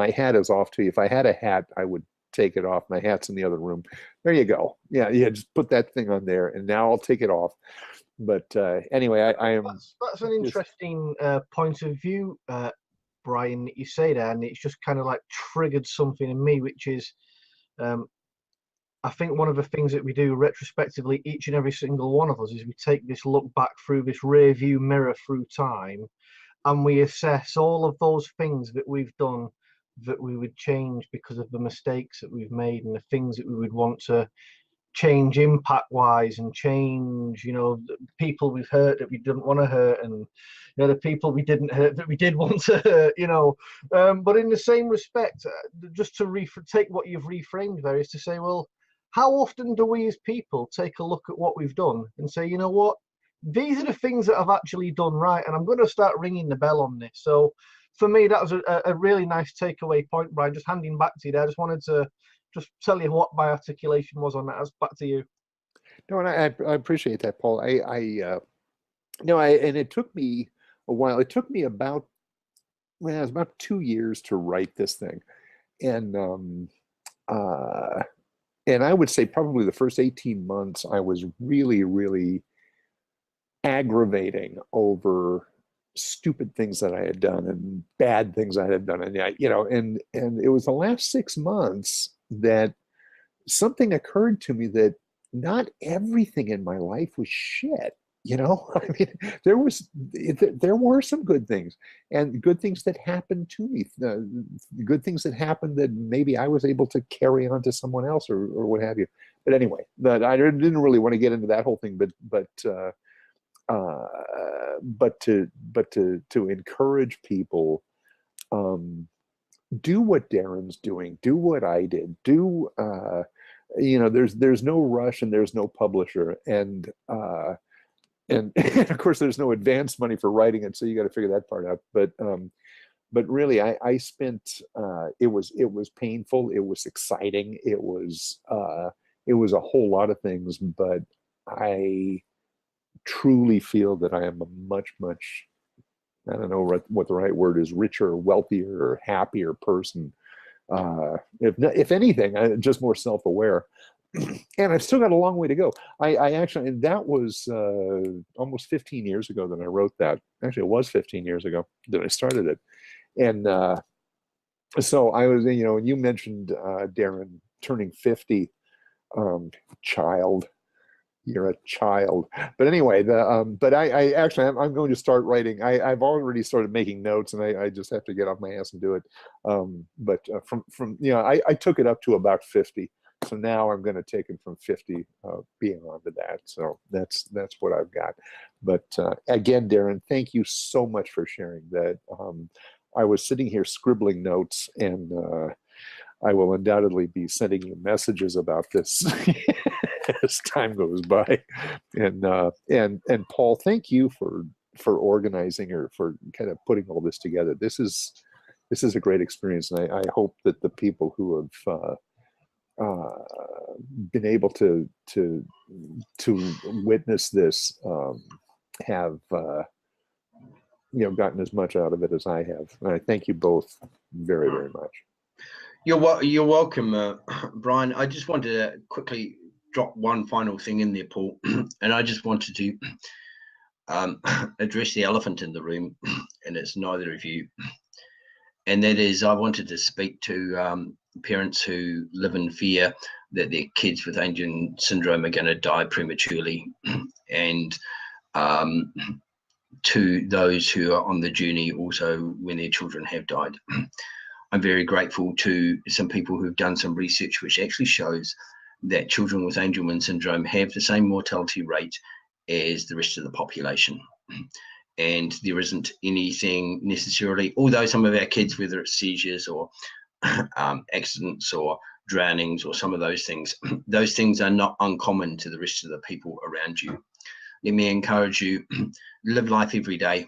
hat is off to you. If I had a hat, I would take it off. My hat's in the other room. There you go. Yeah. Just put that thing on there, and now I'll take it off. But anyway, I am. That's an interesting point of view, Brian, that you say there, and it's just kind of like triggered something in me, which is, I think one of the things that we do retrospectively, each and every single one of us, is we take this look back through this rear view mirror through time, and we assess all of those things that we've done that we would change because of the mistakes that we've made and the things that we would want to change impact wise, and change, you know, the people we've hurt that we didn't want to hurt, and, you know, the people we didn't hurt that we did want to hurt, you know. But in the same respect, just to take what you've reframed there, is to say, well, how often do we as people take a look at what we've done and say, you know what, these are the things that I've actually done right, and I'm going to start ringing the bell on this. So for me, that was a really nice takeaway point, Brian. Just handing back to you there. I just wanted to just tell you what my articulation was on that. Back to you. No, and I appreciate that, Paul. And it took me a while. It took me about, well, it was about 2 years to write this thing, and I would say probably the first 18 months I was really, really aggravating over stupid things that I had done and bad things I had done, and and it was the last 6 months that something occurred to me that not everything in my life was shit. I mean, there were some good things, and good things that happened to me, good things that happened that maybe I was able to carry on to someone else or what have you. But anyway, I didn't really want to get into that whole thing, but to encourage people, do what Darren's doing, do what I did, there's no rush and there's no publisher, and of course there's no advance money for writing it, so you got to figure that part out. But really, I spent, it was painful, it was exciting, it was a whole lot of things, but I truly feel that I am a much, I don't know what the right word is, richer, wealthier, or happier person. If anything, I'm just more self-aware. And I've still got a long way to go. I actually, and that was almost 15 years ago that I wrote that. Actually, it was 15 years ago that I started it. And so I was, and you mentioned, Darren, turning 50, child. You're a child. But anyway, but I actually, I'm going to start writing. I've already started making notes, and I just have to get off my ass and do it. But from I took it up to about 50. So now I'm going to take it from 50 beyond to that. So that's what I've got. But again, Darren, thank you so much for sharing that. I was sitting here scribbling notes, and I will undoubtedly be sending you messages about this as time goes by. And Paul, thank you for organizing, or for kind of putting all this together. This is a great experience, and I hope that the people who have been able to witness this have gotten as much out of it as I have. And I thank you both very, very much. You're welcome, Brian. I just wanted to quickly drop one final thing in there, Paul, and I just wanted to address the elephant in the room, and it's neither of you. And that is, I wanted to speak to parents who live in fear that their kids with Angelman Syndrome are going to die prematurely, and to those who are on the journey also when their children have died. I'm very grateful to some people who've done some research which actually shows that children with Angelman Syndrome have the same mortality rate as the rest of the population. And there isn't anything necessarily, although some of our kids, whether it's seizures or accidents or drownings or some of those things are not uncommon to the rest of the people around you. Let me encourage you, live life every day.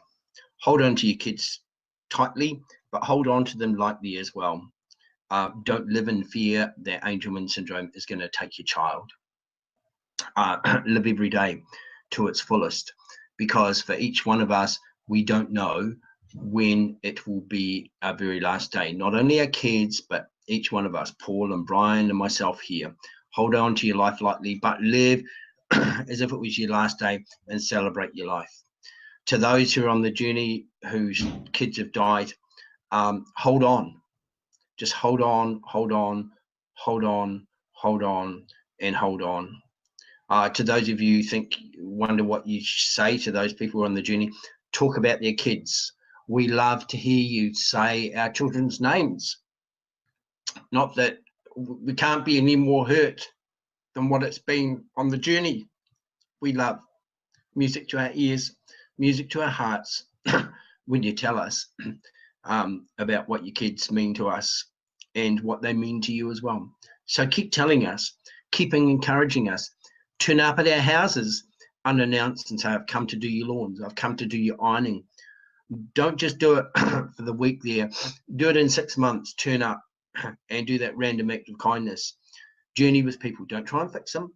Hold on to your kids tightly, but hold on to them lightly as well. Don't live in fear that Angelman Syndrome is going to take your child. Live every day to its fullest, because for each one of us, we don't know when it will be our very last day. Not only our kids, but each one of us, Paul and Brian and myself here. Hold on to your life lightly, but live as if it was your last day, and celebrate your life. To those who are on the journey whose kids have died, hold on. Just hold on, hold on, hold on, hold on, and hold on. To those of you who wonder what you say to those people who are on the journey, talk about their kids. We love to hear you say our children's names. Not that we can't be any more hurt than what it's been on the journey we love. Music to our ears, music to our hearts, when you tell us about what your kids mean to us and what they mean to you as well. So keep telling us, keeping encouraging us. Turn up at our houses unannounced and say, I've come to do your lawns, I've come to do your ironing. Don't just do it for the week there. Do it in 6 months. Turn up and do that random act of kindness. Journey with people. Don't try and fix them.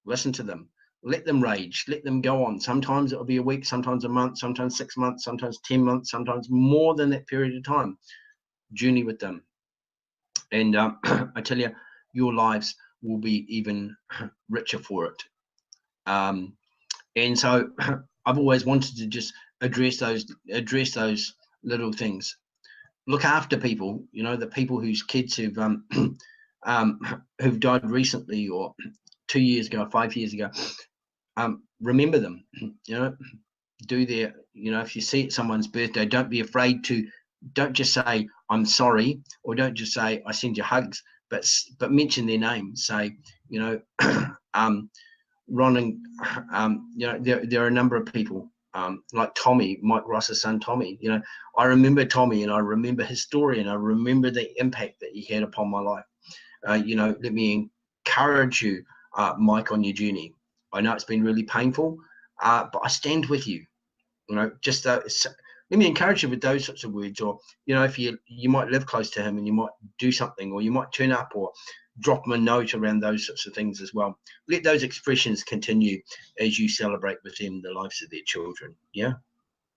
Listen to them. Let them rage. Let them go on. Sometimes it'll be a week, sometimes a month, sometimes 6 months, sometimes 10 months, sometimes more than that period of time. Journey with them. And I tell you, your lives will be even richer for it. And so I've always wanted to just address those little things. Look after people, you know, the people whose kids who've died recently or 2 years ago, 5 years ago. Remember them, you know, do their, you know, if you see it someone's birthday, don't be afraid to, don't just say I'm sorry, or don't just say I send you hugs, but mention their name. Say, you know, Ron and you know, there are a number of people like Tommy, Mike Ross's son Tommy. You know, I remember Tommy, and I remember his story, and I remember the impact that he had upon my life. You know, let me encourage you, Mike, on your journey. I know it's been really painful, but I stand with you. You know, just let me encourage you with those sorts of words. Or, you know, if you might live close to him and you might do something, or you might turn up or drop him a note around those sorts of things as well. Let those expressions continue as you celebrate with them the lives of their children. Yeah,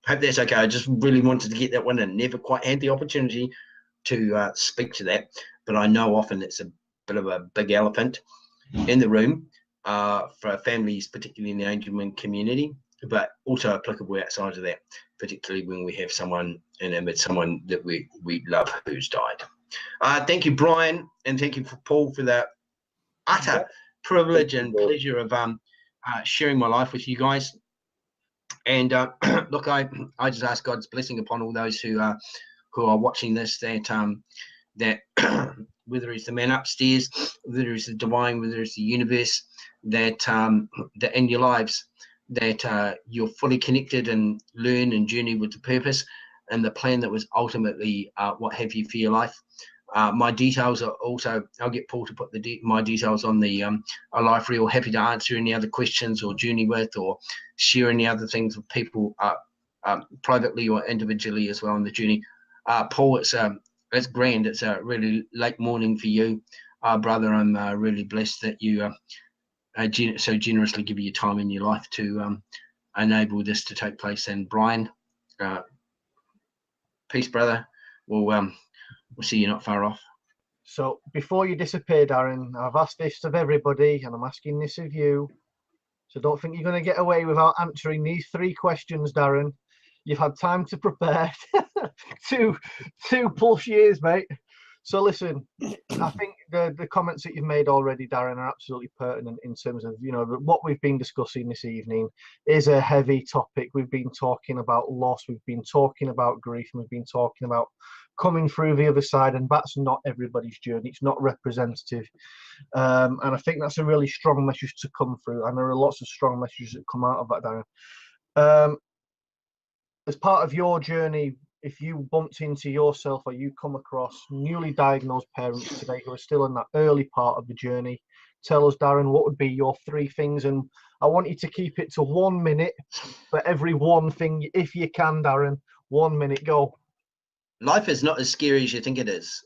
hope that's okay. I just really wanted to get that one and never quite had the opportunity to speak to that, but I know often it's a bit of a big elephant in the room for families, particularly in the Angelman community, but also applicable outside of that, particularly when we have someone in our midst, someone that we love who's died. Thank you, Brian, and thank you, Paul, for that utter privilege and pleasure of sharing my life with you guys. And look, I just ask God's blessing upon all those who are watching this, that whether it's the man upstairs, whether it's the divine, whether it's the universe, that in your lives, that you're fully connected and learn and journey with the purpose and the plan that was ultimately what have you for your life. My details are also, I'll get Paul to put my details on the ALifeReal. Happy to answer any other questions or journey with, or share any other things with people privately or individually as well on the journey. Paul, it's grand. It's a really late morning for you, brother. I'm really blessed that you so generously give your time in your life to enable this to take place. And Brian, peace, brother. We'll see you not far off. So before you disappear, Darren, I've asked this of everybody, and I'm asking this of you. So don't think you're going to get away without answering these 3 questions, Darren. You've had time to prepare. two plus years, mate. So listen, I think the comments that you've made already, Darren, are absolutely pertinent in terms of, you know, what we've been discussing this evening is a heavy topic. We've been talking about loss, we've been talking about grief, and we've been talking about coming through the other side, and that's not everybody's journey. It's not representative. And I think that's a really strong message to come through. And there are lots of strong messages that come out of that, Darren. As part of your journey, if you bumped into yourself or you come across newly diagnosed parents today who are still in that early part of the journey, tell us, Darren, what would be your 3 things? And I want you to keep it to 1 minute for every one thing, if you can, Darren. 1 minute, go. Life is not as scary as you think it is.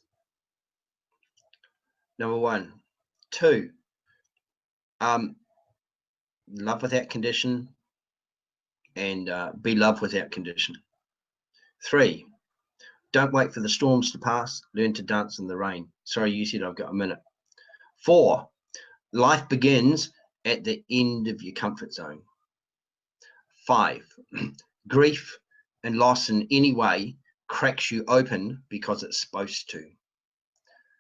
Number 1. 2, love without condition, and be loved without condition. 3, don't wait for the storms to pass, learn to dance in the rain. Sorry, you said I've got a minute. 4, life begins at the end of your comfort zone. 5, grief and loss in any way cracks you open because it's supposed to.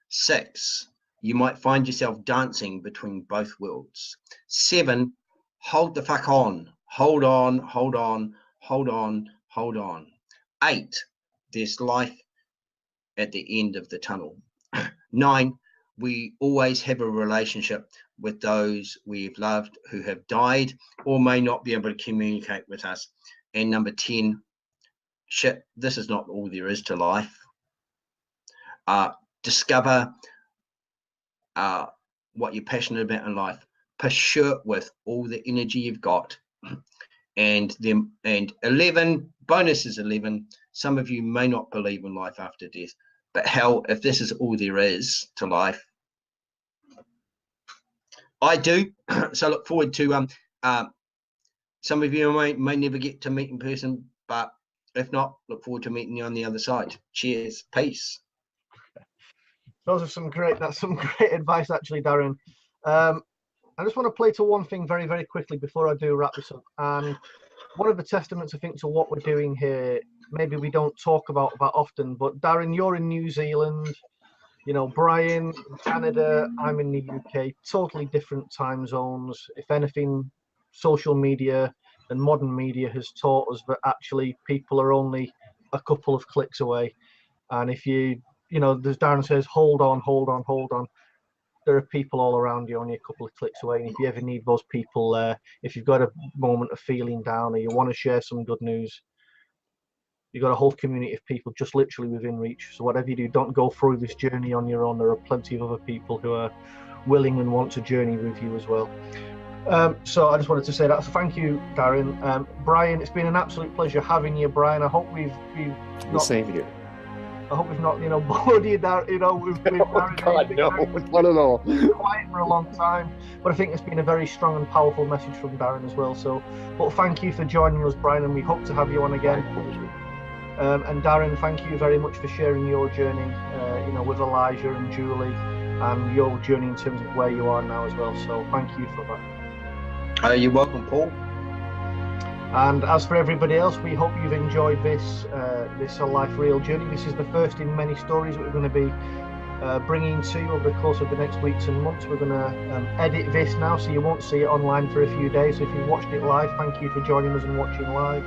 6, you might find yourself dancing between both worlds. 7, hold the fuck on. Hold on, hold on, hold on, hold on. 8, there's life at the end of the tunnel. 9, we always have a relationship with those we've loved who have died or may not be able to communicate with us. And number 10, shit, this is not all there is to life. Discover what you're passionate about in life. Pursue it with all the energy you've got. And 11, bonus is 11. Some of you may not believe in life after death, but hell, if this is all there is to life, I do. So look forward to some of you may never get to meet in person, but if not, look forward to meeting you on the other side. Cheers, peace. That's some great advice, actually, Darren. I just want to play to one thing very, very quickly before I do wrap this up. And one of the testaments, I think, to what we're doing here, maybe we don't talk about that often, but Darren, you're in New Zealand, you know, Brian in Canada, I'm in the UK, totally different time zones. If anything, social media and modern media has taught us that actually people are only a couple of clicks away. And if you know, as Darren says, hold on. There are people all around you, only a couple of clicks away. And if you ever need those people, if you've got a moment of feeling down or you want to share some good news, you've got a whole community of people just literally within reach. So whatever you do, don't go through this journey on your own. There are plenty of other people who are willing and want to journey with you as well. So I just wanted to say that. So thank you, Darren. Brian, it's been an absolute pleasure having you, Brian. I hope we've the same here. I hope we've not, bored you down, with Oh God, no, not at all. Quiet for a long time, but I think it's been a very strong and powerful message from Darren as well. So, but thank you for joining us, Brian, and we hope to have you on again. And Darren, thank you very much for sharing your journey, with Elijah and Julie, and your journey in terms of where you are now as well. So, thank you for that. You're welcome, Paul. And as for everybody else, we hope you've enjoyed this ALifeReal journey. This is the first in many stories that we're going to be bringing to you over the course of the next weeks and months. We're going to edit this now, so you won't see it online for a few days. So if you watched it live, thank you for joining us and watching live.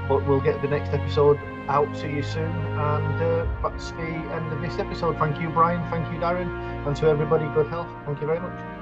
But we'll get the next episode out to you soon. And that's the end of this episode. Thank you, Brian. Thank you, Darren. And to everybody, good health. Thank you very much.